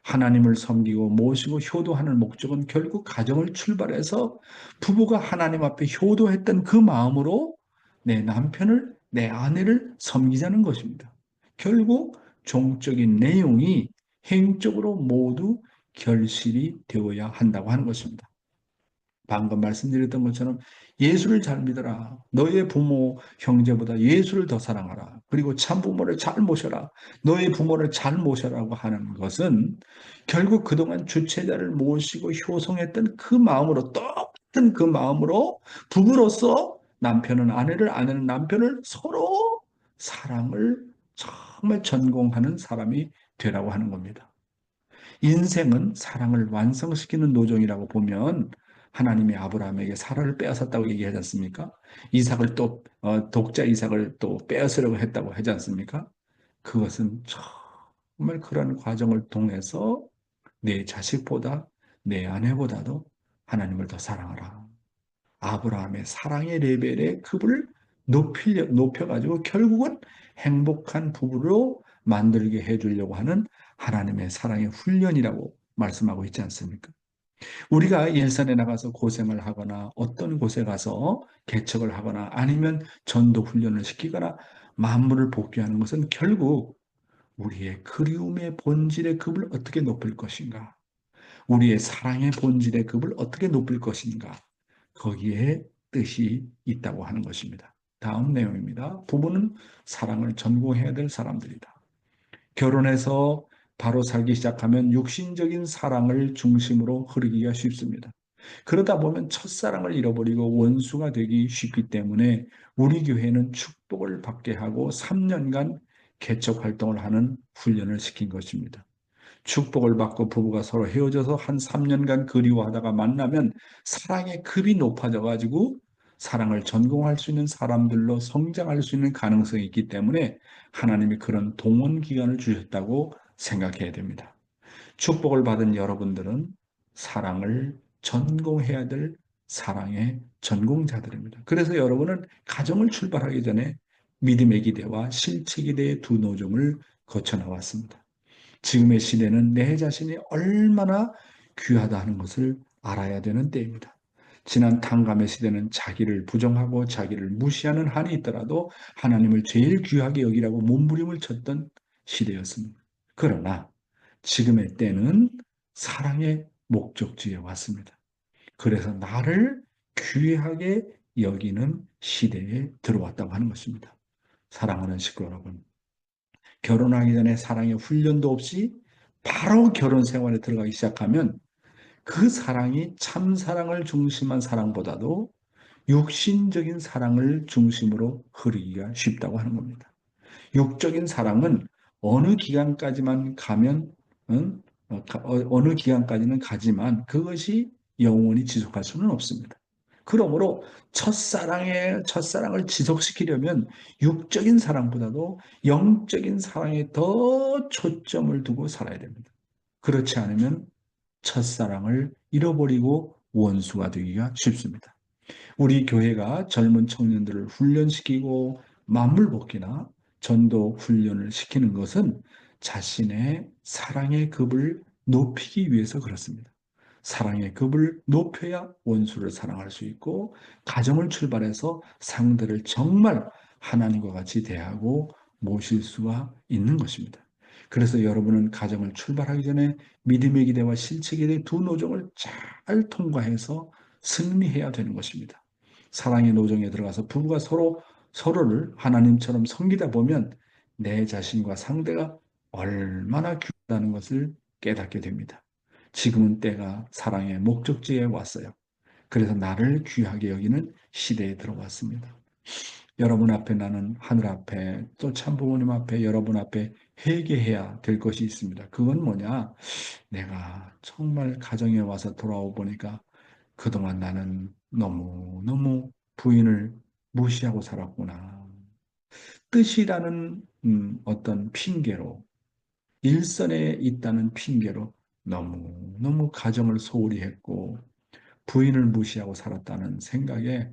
하나님을 섬기고 모시고 효도하는 목적은 결국 가정을 출발해서 부부가 하나님 앞에 효도했던 그 마음으로 내 남편을, 내 아내를 섬기자는 것입니다. 결국 종적인 내용이 행적으로 모두 결실이 되어야 한다고 하는 것입니다. 방금 말씀드렸던 것처럼 예수를 잘 믿어라. 너의 부모, 형제보다 예수를 더 사랑하라. 그리고 참부모를 잘 모셔라. 너의 부모를 잘 모셔라고 하는 것은 결국 그동안 주체자를 모시고 효성했던 그 마음으로 똑같은 그 마음으로 부부로서 남편은 아내를, 아내는 남편을 서로 사랑을 정말 전공하는 사람이 되라고 하는 겁니다. 인생은 사랑을 완성시키는 노정이라고 보면 하나님이 아브라함에게 사라를 빼앗았다고 얘기하지 않습니까? 이삭을 또 독자 이삭을 또 빼앗으려고 했다고 하지 않습니까? 그것은 정말 그런 과정을 통해서 내 자식보다 내 아내보다도 하나님을 더 사랑하라. 아브라함의 사랑의 레벨의 급을 높여가지고 결국은 행복한 부부로 만들게 해주려고 하는 하나님의 사랑의 훈련이라고 말씀하고 있지 않습니까? 우리가 일선에 나가서 고생을 하거나 어떤 곳에 가서 개척을 하거나 아니면 전도 훈련을 시키거나 만물을 복귀하는 것은 결국 우리의 그리움의 본질의 급을 어떻게 높일 것인가? 우리의 사랑의 본질의 급을 어떻게 높일 것인가? 거기에 뜻이 있다고 하는 것입니다. 다음 내용입니다. 부부는 사랑을 전공해야 될 사람들이다. 결혼해서 바로 살기 시작하면 육신적인 사랑을 중심으로 흐르기가 쉽습니다. 그러다 보면 첫사랑을 잃어버리고 원수가 되기 쉽기 때문에 우리 교회는 축복을 받게 하고 3년간 개척 활동을 하는 훈련을 시킨 것입니다. 축복을 받고 부부가 서로 헤어져서 한 3년간 그리워하다가 만나면 사랑의 급이 높아져 가지고 사랑을 전공할 수 있는 사람들로 성장할 수 있는 가능성이 있기 때문에 하나님이 그런 동원 기간을 주셨다고 생각해야 됩니다. 축복을 받은 여러분들은 사랑을 전공해야 될 사랑의 전공자들입니다. 그래서 여러분은 가정을 출발하기 전에 믿음의 기대와 실체 기대의 두 노점을 거쳐 나왔습니다. 지금의 시대는 내 자신이 얼마나 귀하다 하는 것을 알아야 되는 때입니다. 지난 탕감의 시대는 자기를 부정하고 자기를 무시하는 한이 있더라도 하나님을 제일 귀하게 여기라고 몸부림을 쳤던 시대였습니다. 그러나 지금의 때는 사랑의 목적지에 왔습니다. 그래서 나를 귀하게 여기는 시대에 들어왔다고 하는 것입니다. 사랑하는 식구 여러분, 결혼하기 전에 사랑의 훈련도 없이 바로 결혼 생활에 들어가기 시작하면 그 사랑이 참 사랑을 중심한 사랑보다도 육신적인 사랑을 중심으로 흐르기가 쉽다고 하는 겁니다. 육적인 사랑은 어느 기간까지만 가면 어느 기간까지는 가지만 그것이 영원히 지속할 수는 없습니다. 그러므로 첫사랑을 지속시키려면 육적인 사랑보다도 영적인 사랑에 더 초점을 두고 살아야 됩니다. 그렇지 않으면 첫사랑을 잃어버리고 원수가 되기가 쉽습니다. 우리 교회가 젊은 청년들을 훈련시키고 만물복귀나 전도 훈련을 시키는 것은 자신의 사랑의 급을 높이기 위해서 그렇습니다. 사랑의 급을 높여야 원수를 사랑할 수 있고 가정을 출발해서 상대를 정말 하나님과 같이 대하고 모실 수가 있는 것입니다. 그래서 여러분은 가정을 출발하기 전에 믿음의 기대와 실체 기대 두 노정을 잘 통과해서 승리해야 되는 것입니다. 사랑의 노정에 들어가서 부부가 서로를 하나님처럼 섬기다 보면 내 자신과 상대가 얼마나 귀하다는 것을 깨닫게 됩니다. 지금은 때가 사랑의 목적지에 왔어요. 그래서 나를 귀하게 여기는 시대에 들어왔습니다. 여러분 앞에 나는 하늘 앞에 또 참부모님 앞에 여러분 앞에 회개해야 될 것이 있습니다. 그건 뭐냐? 내가 정말 가정에 와서 돌아오 보니까 그동안 나는 너무너무 부인을 무시하고 살았구나. 뜻이라는 어떤 핑계로, 일선에 있다는 핑계로 너무너무 가정을 소홀히 했고 부인을 무시하고 살았다는 생각에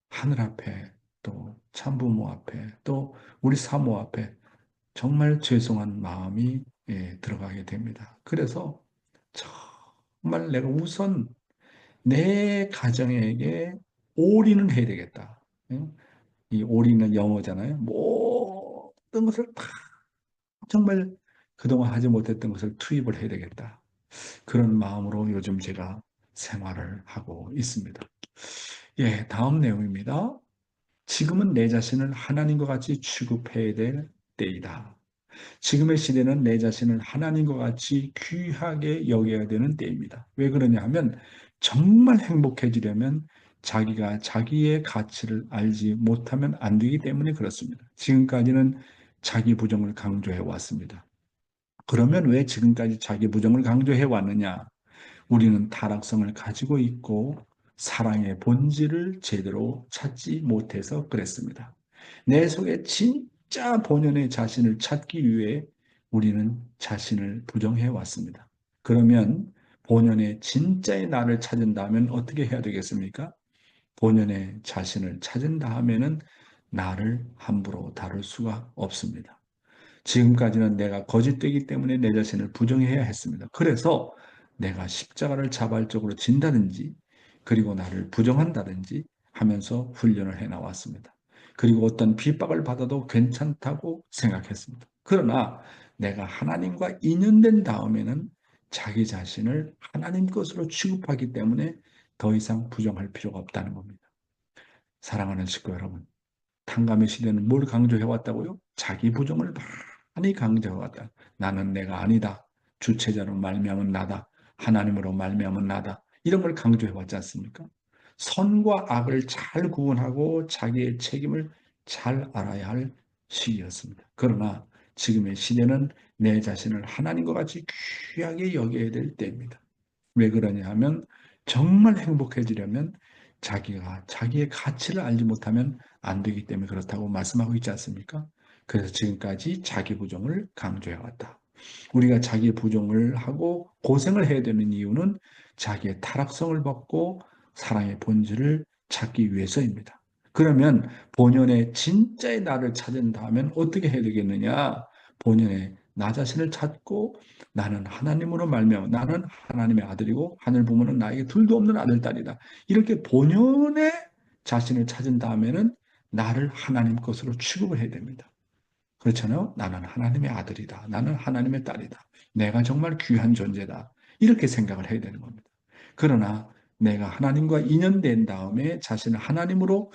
하늘 앞에 또 참부모 앞에 또 우리 사모 앞에 정말 죄송한 마음이 들어가게 됩니다. 그래서 정말 내가 우선 내 가정에게 올인은 해야 되겠다. 이 올인은 영어잖아요. 모든 것을 다 정말 그동안 하지 못했던 것을 투입을 해야 되겠다. 그런 마음으로 요즘 제가 생활을 하고 있습니다. 예, 다음 내용입니다. 지금은 내 자신을 하나님과 같이 취급해야 될 때이다. 지금의 시대는 내 자신을 하나님과 같이 귀하게 여겨야 되는 때입니다. 왜 그러냐 하면 정말 행복해지려면 자기가 자기의 가치를 알지 못하면 안 되기 때문에 그렇습니다. 지금까지는 자기 부정을 강조해 왔습니다. 그러면 왜 지금까지 자기 부정을 강조해 왔느냐? 우리는 타락성을 가지고 있고 사랑의 본질을 제대로 찾지 못해서 그랬습니다. 내 속에 진짜 본연의 자신을 찾기 위해 우리는 자신을 부정해 왔습니다. 그러면 본연의 진짜의 나를 찾은다면 어떻게 해야 되겠습니까? 본연의 자신을 찾은 다음에는 나를 함부로 다룰 수가 없습니다. 지금까지는 내가 거짓되기 때문에 내 자신을 부정해야 했습니다. 그래서 내가 십자가를 자발적으로 진다든지 그리고 나를 부정한다든지 하면서 훈련을 해 나왔습니다. 그리고 어떤 핍박을 받아도 괜찮다고 생각했습니다. 그러나 내가 하나님과 인연된 다음에는 자기 자신을 하나님 것으로 취급하기 때문에 더 이상 부정할 필요가 없다는 겁니다. 사랑하는 식구 여러분, 탕감의 시대는 뭘 강조해왔다고요? 자기 부정을 많이 강조해왔다. 나는 내가 아니다. 주체자로 말미암은 나다. 하나님으로 말미암은 나다. 이런 걸 강조해왔지 않습니까? 선과 악을 잘 구분하고 자기의 책임을 잘 알아야 할 시기였습니다. 그러나 지금의 시대는 내 자신을 하나님과 같이 귀하게 여겨야 될 때입니다. 왜 그러냐 하면 정말 행복해지려면 자기가 자기의 가치를 알지 못하면 안 되기 때문에 그렇다고 말씀하고 있지 않습니까? 그래서 지금까지 자기 부정을 강조해 왔다. 우리가 자기 부정을 하고 고생을 해야 되는 이유는 자기의 타락성을 벗고 사랑의 본질을 찾기 위해서입니다. 그러면 본연의 진짜의 나를 찾은다면 어떻게 해야 되겠느냐? 본연의 나 자신을 찾고 나는 하나님으로 말미암아 나는 하나님의 아들이고 하늘 부모는 나에게 둘도 없는 아들 딸이다. 이렇게 본연의 자신을 찾은 다음에는 나를 하나님 것으로 취급을 해야 됩니다. 그렇잖아요. 나는 하나님의 아들이다. 나는 하나님의 딸이다. 내가 정말 귀한 존재다. 이렇게 생각을 해야 되는 겁니다. 그러나 내가 하나님과 인연된 다음에 자신을 하나님으로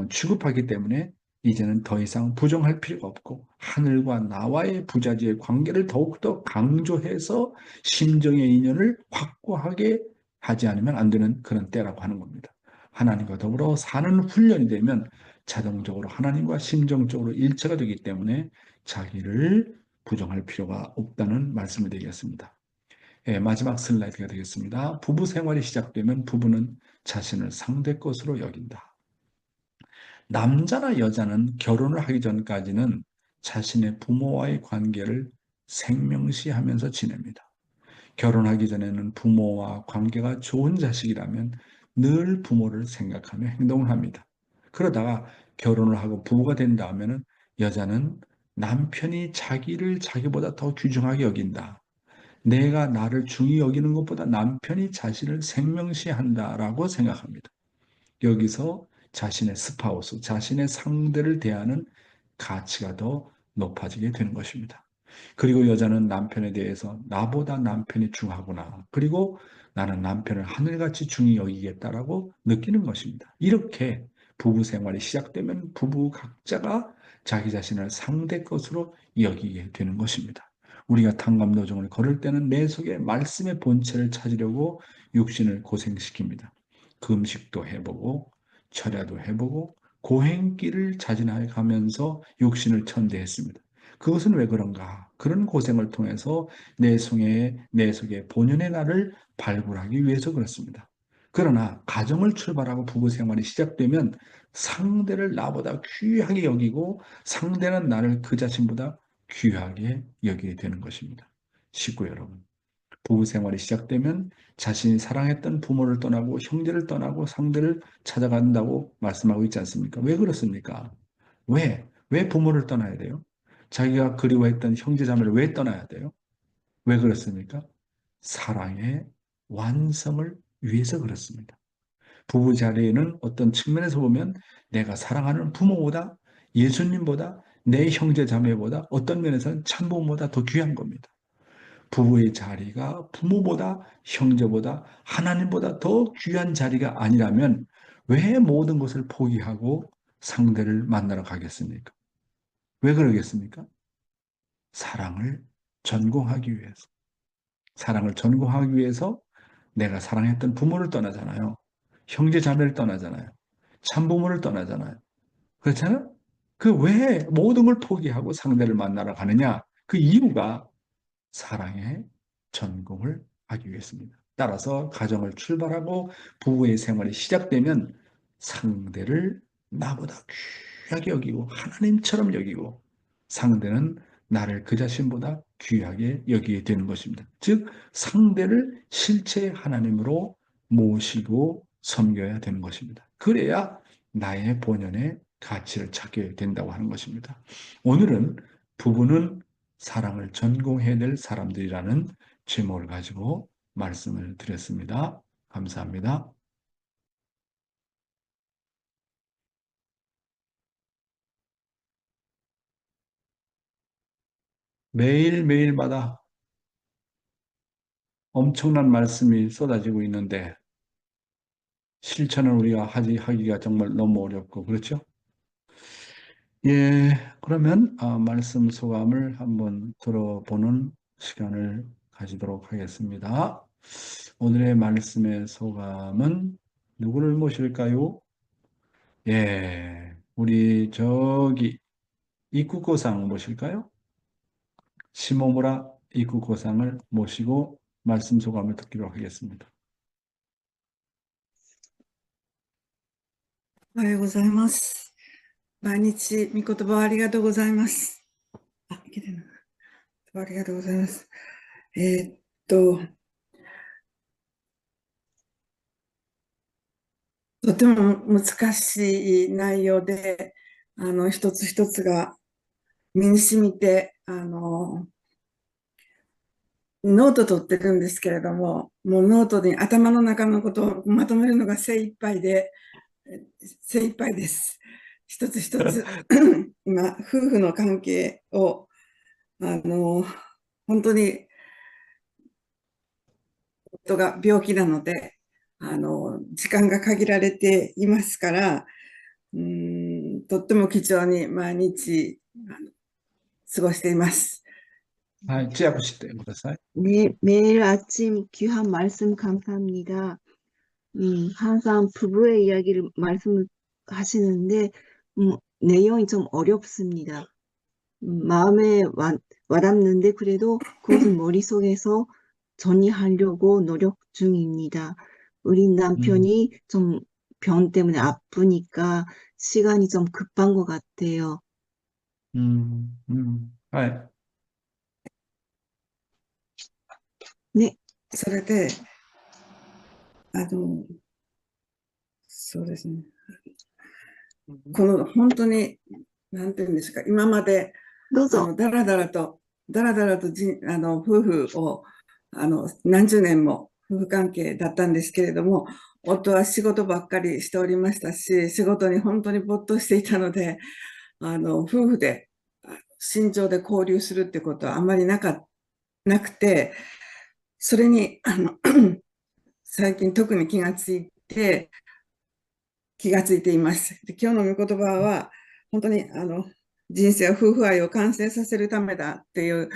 취급하기 때문에 이제는 더 이상 부정할 필요가 없고 하늘과 나와의 부자지의 관계를 더욱더 강조해서 심정의 인연을 확고하게 하지 않으면 안 되는 그런 때라고 하는 겁니다. 하나님과 더불어 사는 훈련이 되면 자동적으로 하나님과 심정적으로 일체가 되기 때문에 자기를 부정할 필요가 없다는 말씀을 드리겠습니다. 예, 마지막 슬라이드가 되겠습니다. 부부 생활이 시작되면 부부는 자신을 상대 것으로 여긴다. 남자나 여자는 결혼을 하기 전까지는 자신의 부모와의 관계를 생명시하면서 지냅니다. 결혼하기 전에는 부모와 관계가 좋은 자식이라면 늘 부모를 생각하며 행동을 합니다. 그러다가 결혼을 하고 부부가 된 다음에는 여자는 남편이 자기를 자기보다 더 귀중하게 여긴다. 내가 나를 중히 여기는 것보다 남편이 자신을 생명시한다라고 생각합니다. 여기서 자신의 스파우스, 자신의 상대를 대하는 가치가 더 높아지게 되는 것입니다. 그리고 여자는 남편에 대해서 나보다 남편이 중하구나. 그리고 나는 남편을 하늘같이 중히 여기겠다라고 느끼는 것입니다. 이렇게 부부 생활이 시작되면 부부 각자가 자기 자신을 상대 것으로 여기게 되는 것입니다. 우리가 탕감도정을 걸을 때는 내 속에 말씀의 본체를 찾으려고 육신을 고생시킵니다. 금식도 해보고 철야도 해보고 고행길을 자진하여 가면서 육신을 천대했습니다. 그것은 왜 그런가? 그런 고생을 통해서 내 속에 본연의 나를 발굴하기 위해서 그렇습니다. 그러나 가정을 출발하고 부부 생활이 시작되면 상대를 나보다 귀하게 여기고 상대는 나를 그 자신보다 귀하게 여기게 되는 것입니다. 식구 여러분, 부부 생활이 시작되면 자신이 사랑했던 부모를 떠나고 형제를 떠나고 상대를 찾아간다고 말씀하고 있지 않습니까? 왜 그렇습니까? 왜 부모를 떠나야 돼요? 자기가 그리워했던 형제 자매를 왜 떠나야 돼요? 왜 그렇습니까? 사랑의 완성을 위해서 그렇습니다. 부부 자리에는 어떤 측면에서 보면 내가 사랑하는 부모보다 예수님보다 내 형제 자매보다 어떤 면에서는 참부모보다 더 귀한 겁니다. 부부의 자리가 부모보다 형제보다 하나님보다 더 귀한 자리가 아니라면 왜 모든 것을 포기하고 상대를 만나러 가겠습니까? 왜 그러겠습니까? 사랑을 전공하기 위해서. 사랑을 전공하기 위해서 내가 사랑했던 부모를 떠나잖아요. 형제 자매를 떠나잖아요. 참부모를 떠나잖아요. 그렇잖아요? 그 왜 모든 걸 포기하고 상대를 만나러 가느냐? 그 이유가 사랑의 전공을 하기 위해서입니다. 따라서 가정을 출발하고 부부의 생활이 시작되면 상대를 나보다 귀하게 여기고 하나님처럼 여기고 상대는 나를 그 자신보다 귀하게 여기게 되는 것입니다. 즉 상대를 실제 하나님으로 모시고 섬겨야 되는 것입니다. 그래야 나의 본연의 가치를 찾게 된다고 하는 것입니다. 오늘은 부부는 사랑을 전공해야 될 사람들이라는 제목을 가지고 말씀을 드렸습니다. 감사합니다. 매일매일마다 엄청난 말씀이 쏟아지고 있는데 실천을 우리가 하기가 정말 너무 어렵고 그렇죠? 예, 그러면 말씀 소감을 한번 들어보는 시간을 가지도록 하겠습니다. 오늘의 말씀의 소감은 누구를 모실까요? 예, 우리 저기 입국고상 모실까요? 시모무라 이쿠고상을 모시고 말씀 소감을 듣기로 하겠습니다. おはようございます。毎日、御言葉をありがとうございます。いけてるな。ありがとうございます。とても難しい内容で、一つ一つが身に染みて、ノート取ってるんですけれども、もうノートに頭の中のことをまとめるのが精一杯です。一つ一つ、今、夫婦の関係を、本当に夫が病気なので、時間が限られていますから、とっても貴重に毎日過ごしています。 찌아부시 때ください. 네, 매일 아침 귀한 말씀 감사합니다. 항상 부부의 이야기를 말씀하시는데, 내용이 좀 어렵습니다. 마음에 와닿는데, 그래도 그것은 머릿속에서 정리하려고 노력 중입니다. 우리 남편이 좀 병 때문에 아프니까 시간이 좀 급한 것 같아요. はい。 네, それで、そうですね。この本当に、なんていうんですか、今まで、 너죠? だらだらと夫婦を、何十年も夫婦関係だったんですけれども、夫は仕事ばっかりしておりましたし、仕事に本当に没頭していたので、夫婦で、心情で交流するってことはあんまりなくて、それに、最近特に気がついています。で、今日の御言葉は、本当に、人生は夫婦愛を完成させるためだっていう、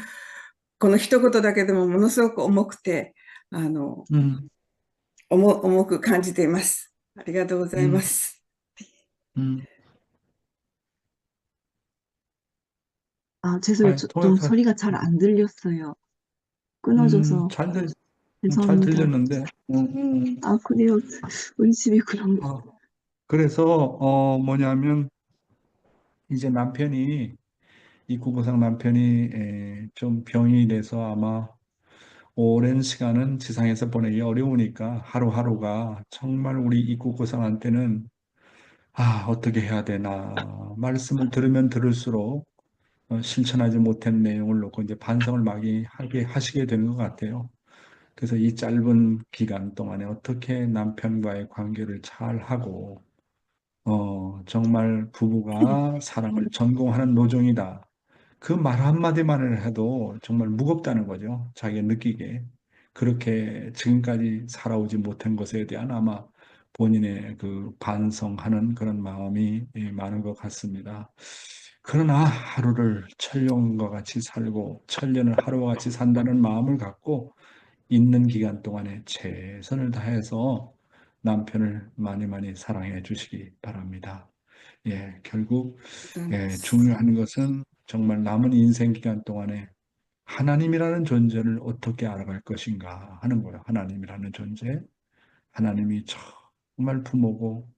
この一言だけでもものすごく重くて、重く感じています。ありがとうございます。 죄송해요. 아니, 좀 소리가 잘 안 들렸어요. 끊어져서. 잘 죄송합니다. 들렸는데. 그래요. 우리 집이 그런 거. 그래서 뭐냐면 이제 남편이 이구고상 남편이 좀 병이 돼서 아마 오랜 시간은 지상에서 보내기 어려우니까 하루하루가 정말 우리 이구고상한테는 어떻게 해야 되나 말씀을 들으면 들을수록 실천하지 못한 내용을 놓고 이제 반성을 많이 하게 하시게 되는 것 같아요. 그래서 이 짧은 기간 동안에 어떻게 남편과의 관계를 잘 하고, 정말 부부가 사랑을 전공하는 노정이다. 그 말 한마디만을 해도 정말 무겁다는 거죠. 자기가 느끼게. 그렇게 지금까지 살아오지 못한 것에 대한 아마 본인의 그 반성하는 그런 마음이 많은 것 같습니다. 그러나 하루를 천년과 같이 살고 천년을 하루와 같이 산다는 마음을 갖고 있는 기간 동안에 최선을 다해서 남편을 많이 많이 사랑해 주시기 바랍니다. 예, 결국 중요한 것은 정말 남은 인생 기간 동안에 하나님이라는 존재를 어떻게 알아갈 것인가 하는 거예요. 하나님이라는 존재. 하나님이 정말 부모고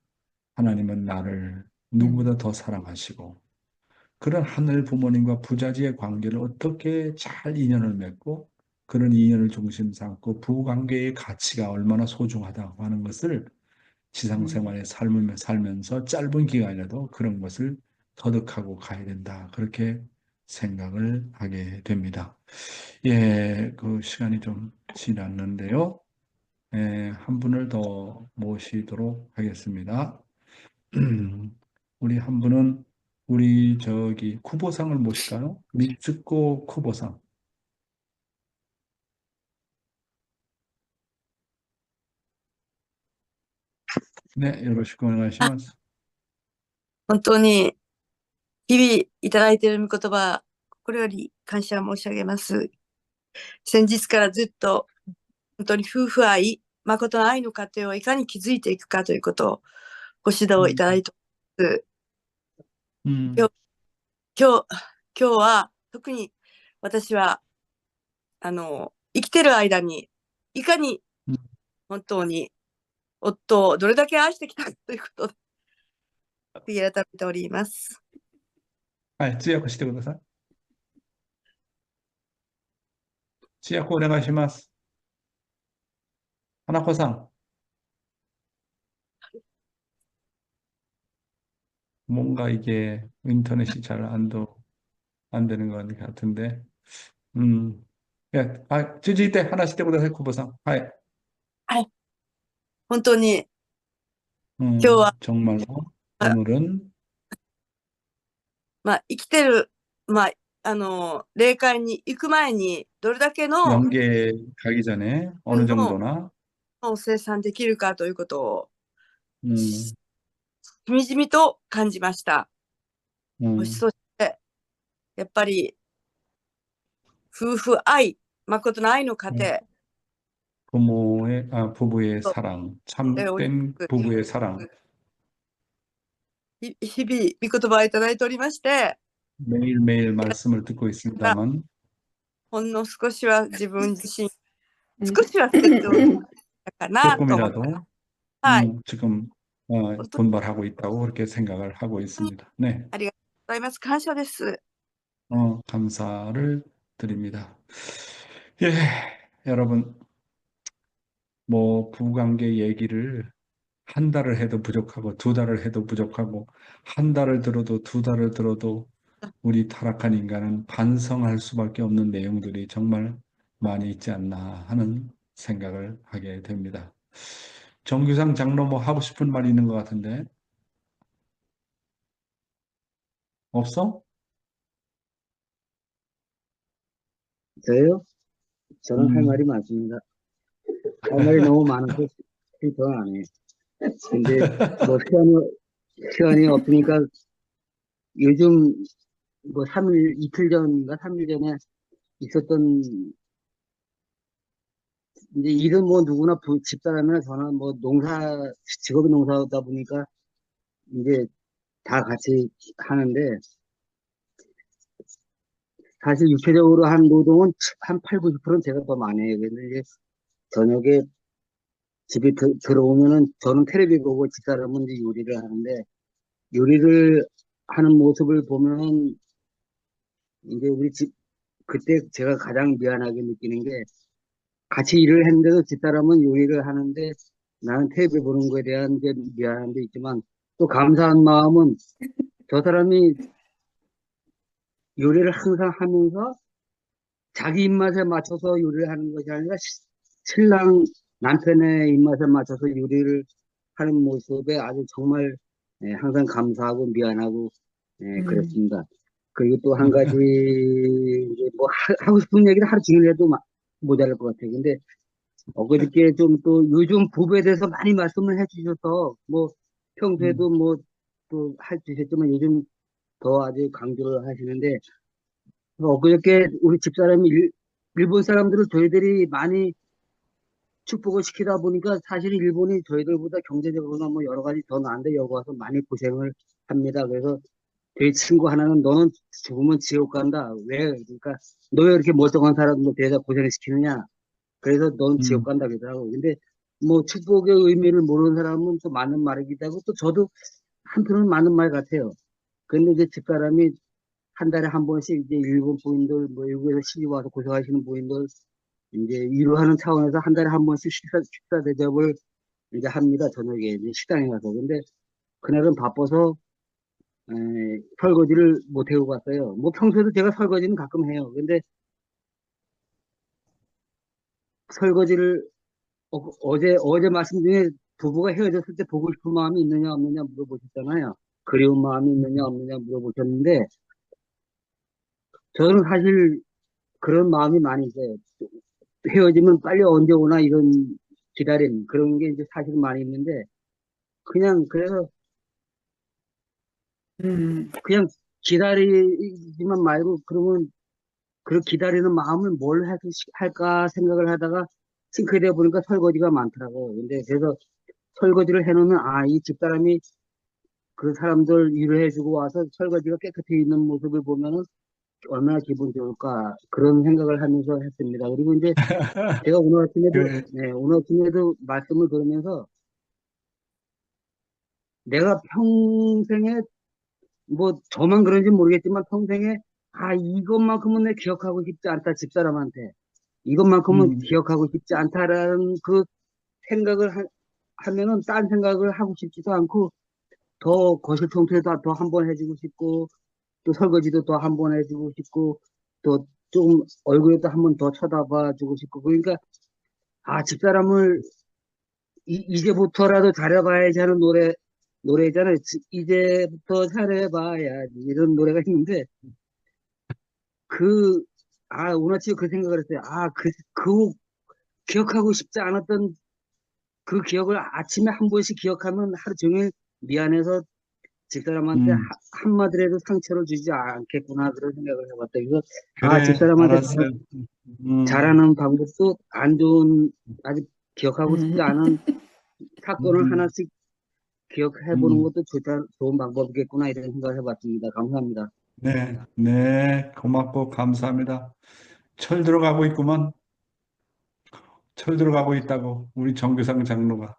하나님은 나를 누구보다 더 사랑하시고 그런 하늘 부모님과 부자지의 관계를 어떻게 잘 인연을 맺고 그런 인연을 중심 삼고 부부관계의 가치가 얼마나 소중하다고 하는 것을 지상생활에 살면서 짧은 기간이라도 그런 것을 터득하고 가야 된다. 그렇게 생각을 하게 됩니다. 예, 그 시간이 좀 지났는데요. 한 분을 더 모시도록 하겠습니다. 우리 한 분은 우리 쿠보상을 모실까요? 미츠코 쿠보상. 네, 요로시ku 오네가이시마스. 本当に日々いただいている御言葉、心より感謝申し上げます。先日からずっと本当に夫婦愛、誠の愛の過程をいかに築いていくかということをご指導いただいております。今日は特に私は、生きてる間に、いかに 음. 本当に夫をどれだけ愛してきたかということで、悔い改めております。はい、通訳してください。通訳お願いします。花子さん. 뭔가 이게 인터넷이 잘 안 되는 것 같은데. 예, 주지 이때 하나씩 떼고 다시 구보상. 하이. はい。本当に、今日は、 정말로 오늘은 生きてる、霊界に行く前に、どれだけの 영계 가기 전에 어느 分を 정도나 生産できるかということを、 음, しみじみと感じました。そ 음, して、やっぱり、夫婦愛、誠の愛の過程 부부의 と、 사랑, おり 참된 부부의 사랑 日々、御言葉をいただいておりまして、 매일매일 말씀을 듣고 が 있습니다만 ほんの少しは自分自身、少しは成長したかなと思います。 조금이라도 はい。 지금 本当に 분발하고 있다고 그렇게 생각을 하고 있습니다. 네, ありがとうございます。感謝です。 감사를 드립니다. 예, 여러분, 뭐 부부관계 얘기를 한 달을 해도 부족하고 두 달을 해도 부족하고 한 달을 들어도 두 달을 들어도 우리 타락한 인간은 반성할 수밖에 없는 내용들이 정말 많이 있지 않나 하는 생각을 하게 됩니다. 정규상 장로 뭐 하고 싶은 말 있는 것 같은데 없어? 저요? 저는 할 말이 음, 많습니다. 할 말이 너무 많아서 실평을 안 해요. 근데 뭐 시간이 없으니까 요즘 뭐 3일, 이틀 전인가 3일 전에 있었던 이제 일은 뭐 누구나 집사람이나 저나 뭐 직업이 농사다 보니까 이제 다 같이 하는데 사실 육체적으로 한 노동은 한 8, 90%는 제가 더 많이 해요. 근데 이제 저녁에 집에 들어오면은 저는 텔레비 보고 집사람은 이제 요리를 하는데 요리를 하는 모습을 보면 이제 그때 제가 가장 미안하게 느끼는 게 같이 일을 했는데도 집사람은 요리를 하는데 나는 텔레비 보는 거에 대한 게 미안한 데 있지만 또 감사한 마음은 저 사람이 요리를 항상 하면서 자기 입맛에 맞춰서 요리를 하는 것이 아니라 신랑 남편의 입맛에 맞춰서 요리를 하는 모습에 아주 정말 항상 감사하고 미안하고 그랬습니다. 그리고 또 한 가지 이제 뭐 하고 싶은 얘기를 하루 종일 해도 모자랄 것 같아요. 근데 엊그저께 좀 또 요즘 부부에 대해서 많이 말씀을 해주셔서 뭐 평소에도 뭐 또 해주셨지만 요즘 더 아주 강조를 하시는데 엊그저께 우리 집사람이 일본 사람들을 저희들이 많이 축복을 시키다 보니까 사실 일본이 저희들보다 경제적으로나 뭐 여러 가지 더 나은데 여기 와서 많이 고생을 합니다. 그래서 저희 친구 하나는 너는 죽으면 지옥 간다. 왜? 그러니까 너 왜 이렇게 멀쩡한 사람들 대해서 고생을 시키느냐? 그래서 넌 지옥 간다 그러더라고. 근데 뭐 축복의 의미를 모르는 사람은 또 맞는 말이기도 하고 또 저도 한편으로는 맞는 말 같아요. 근데 이제 집사람이 한 달에 한 번씩 이제 일본 부인들 뭐 외국에서 시집 와서 고생하시는 부인들 이제 위로하는 차원에서 한 달에 한 번씩 식사 대접을 이제 합니다. 저녁에 이제 식당에 가서. 근데 그날은 바빠서 에, 설거지를 못 해고 갔어요. 뭐 평소에도 제가 설거지는 가끔 해요. 근데 설거지를 어제 말씀 중에 부부가 헤어졌을 때 보고 싶은 마음이 있느냐 없느냐 물어보셨잖아요. 그리운 마음이 있느냐 없느냐 물어보셨는데 저는 사실 그런 마음이 많이 있어요. 헤어지면 빨리 언제 오나 이런 기다림 그런 게 이제 사실 많이 있는데 그냥 그래서 그냥 기다리지만 말고 그러면 그 기다리는 마음을 뭘 해서 할까 생각을 하다가 싱크대에 보니까 설거지가 많더라고요. 근데 그래서 설거지를 해놓으면 이 집사람이 그 사람들 일을 해주고 와서 설거지가 깨끗해 있는 모습을 보면은 얼마나 기분 좋을까 그런 생각을 하면서 했습니다. 그리고 이제 제가 오늘 아침에도 그, 오늘 아침에도 말씀을 들으면서 내가 평생에 뭐 저만 그런지 모르겠지만 평생에 이것만큼은 내 기억하고 싶지 않다 집사람한테 이것만큼은 음, 기억하고 싶지 않다라는 그 생각을 하면은 딴 생각을 하고 싶지도 않고 더 거실 청소도 더 한 번 해주고 싶고 또 설거지도 더 한 번 해주고 싶고 또 좀 얼굴에도 한 번 더 쳐다봐 주고 싶고 그러니까 집사람을 이제부터라도 잘해봐야지 하는 노래잖아요. 이제부터 잘해봐야지 이런 노래가 있는데 그 오늘 아침에 그 생각을 했어요. 그 기억하고 싶지 않았던 그 기억을 아침에 한 번씩 기억하면 하루 종일 미안해서 집사람한테 음, 한마디라도 상처를 주지 않겠구나 그런 생각을 해봤다. 그래서 그래, 집사람한테 알았어요. 음, 잘하는 방법도 안 좋은 아직 기억하고 싶지 않은 사건을 음, 하나씩 기억해보는 음. 것도 좋은 방법이겠구나 이런 생각을 해봤습니다. 감사합니다. 네, 네, 고맙고 감사합니다. 철 들어가고 있구만. 철 들어가고 있다고, 우리 정규상 장로가.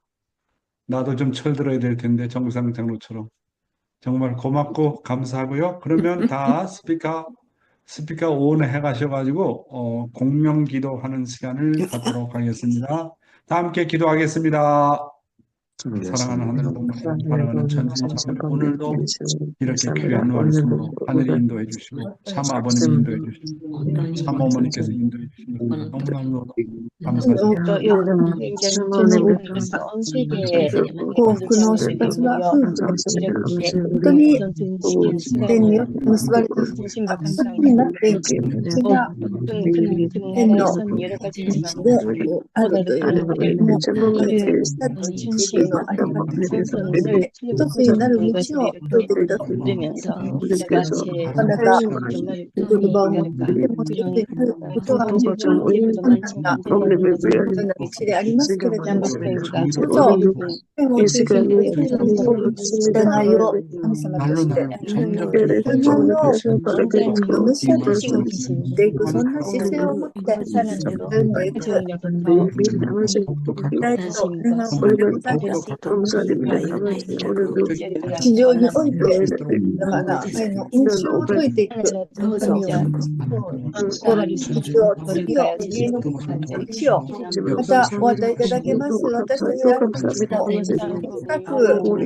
나도 좀 철 들어야 될 텐데, 정규상 장로처럼. 정말 고맙고 감사하고요. 그러면 다 스피커 온 해가셔가지고, 공명 기도하는 시간을 갖도록 하겠습니다. 다 함께 기도하겠습니다. 사랑하는 하늘 부모님, 사랑하는 천지이신 오늘도 이렇게 귀한 말씀으로 하늘이 인도해 주시고 참 아버님이 인도해 주시고 참 어머니께서 인도해 주시니 너무너무 감사드립니다. と、よく現在中心部に御世で幸福のする出発はよ夫婦の知らくて、本当に本当に試験すら天によっも、て結ばれた夫婦中心部が一つ감사합になっ 니다 ていく。それが 天の 나라에서는 여러 가지 天地 지만 であるという 하나님 もう그 した地球 중심 のあり方として 선선을 一つになる道を 이것을 説いてください。 들으면서 내가 제 あなた 정말 御言葉を持っ 이랄까 ても一つ 이런 になることは 긍정적인 일부도 困難 많지만 な 안되는 일도 ような道でありますけれども、 남북교회가 どう 저 ぞ 부분 天を中心にして従いを神様と 날로 して 날로 점점 더 従いを 굉장히 神の召し 이 上がる人 말씀을 にしていく、そんな姿勢を持って 사는 대로 歩んでいく 정력부터 더욱더 가까워지고 大事と 관심과 願うものでございま 더욱더 す。 가까워지고 地上におい 할 て 수 있도록 だから愛の運指を解いていく 하나님도 神を 진짜 心に道を次を家の道をまたお与えいただけます。私たちは深く感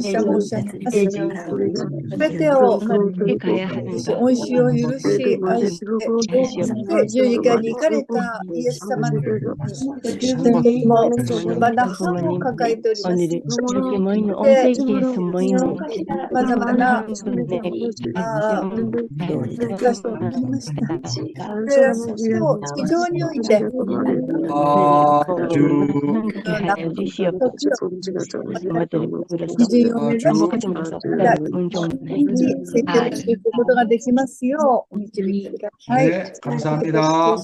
謝申し上げます。すべてを가야 하는 恩師を許し愛してそして十字架に行かれたイエス様の私たちもまだ半を抱えております。 오늘 이렇게 모이는 온 네, 세계에서 모이는 마다마다 분들이難しくなりました。それらしきを地上において 아주 基準を目指して設定していくことができますようお導きください。 네, 감사합니다.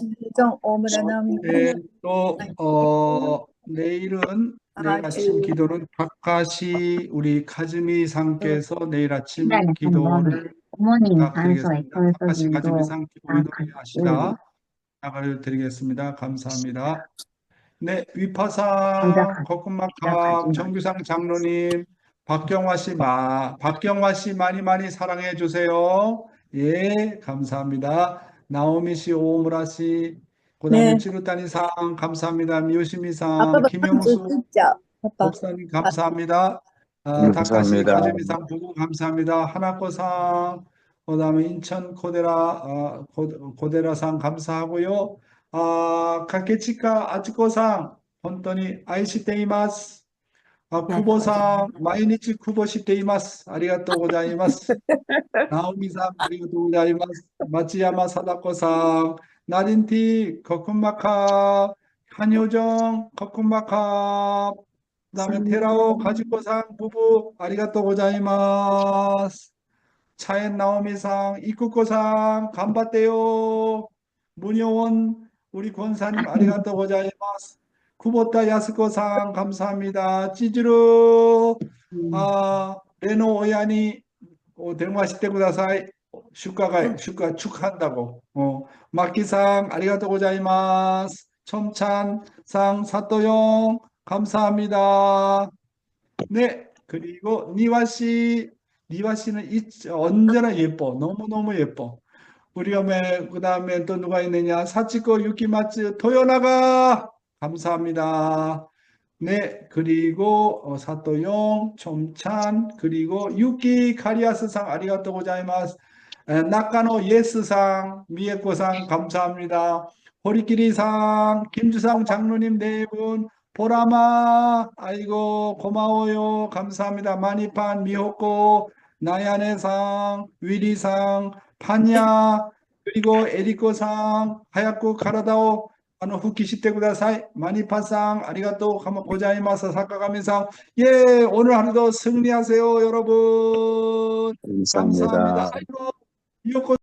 大村直美 네, 또 내일 아침 기도는 박가시 우리 카즈미 상께서 내일 아침 기도를 부탁드리겠습니다. 박가시 카즈미 상 기도를 하시다 부탁을 드리겠습니다. 감사합니다. 네, 위파상 거kum막학 정규상 장로님 박경화 씨 많이 많이 사랑해 주세요. 예, 감사합니다. 나오미 씨, 오무라 씨, 그다음에 네. 찌루따니상 감사합니다. 미요시미상, 아빠가 김영수 진짜 아빠 목사님 감사합니다. 다카시 감사합니다. 가즈미상 부부 감사합니다. 하나코상, 그다음에 인천 고데라상 감사하고요. 가케치카 아츠코상 본当に 아이시테이마스. 쿠보상 마이니치 쿠보시테이마스. 아리가또 고자이마스. 나오미상 아리가또 고자이마스. 마치야마 사다코상, 나린티 거쿤마카, 한효정 거쿤마카. 그다음에 테라오 가지코상 부부 아리가또 고자이마스. 차엔 나오미상 이쿠코상 간바떼요. 문효원 우리 권사님 아리가또 고자이마스. 쿠보타 야스코상 감사합니다. 찌즈루 레노 오야니 대마시테 구다사이. 슈가 축하한다고. 마키상, 아리가또 고자이마스. 첨찬상, 사또용, 감사합니다. 네, 그리고 니와 씨는 언제나 예뻐. 너무너무 예뻐. 우리가 그 다음에 또 누가 있느냐? 사치코 유키마츠 토요나가 감사합니다. 네, 그리고 사또용, 첨찬, 그리고 유키 카리아스상 아리가또 고자이마스. 나카노 예스상, 미에코상 감사합니다. 호리키리상, 김주상 장로님 네 분, 보라마, 아이고 고마워요. 감사합니다. 마니판, 미호코, 나야네상, 위리상, 파냐, 그리고 에리코상, 하야쿠 카라다오, 후키시테 구다사이, 마니파상, 아리가또 고자이마스 사카가미상. 예, 오늘 하루도 승리하세요, 여러분. 감사합니다. 감사합니다. 아이고, 미호코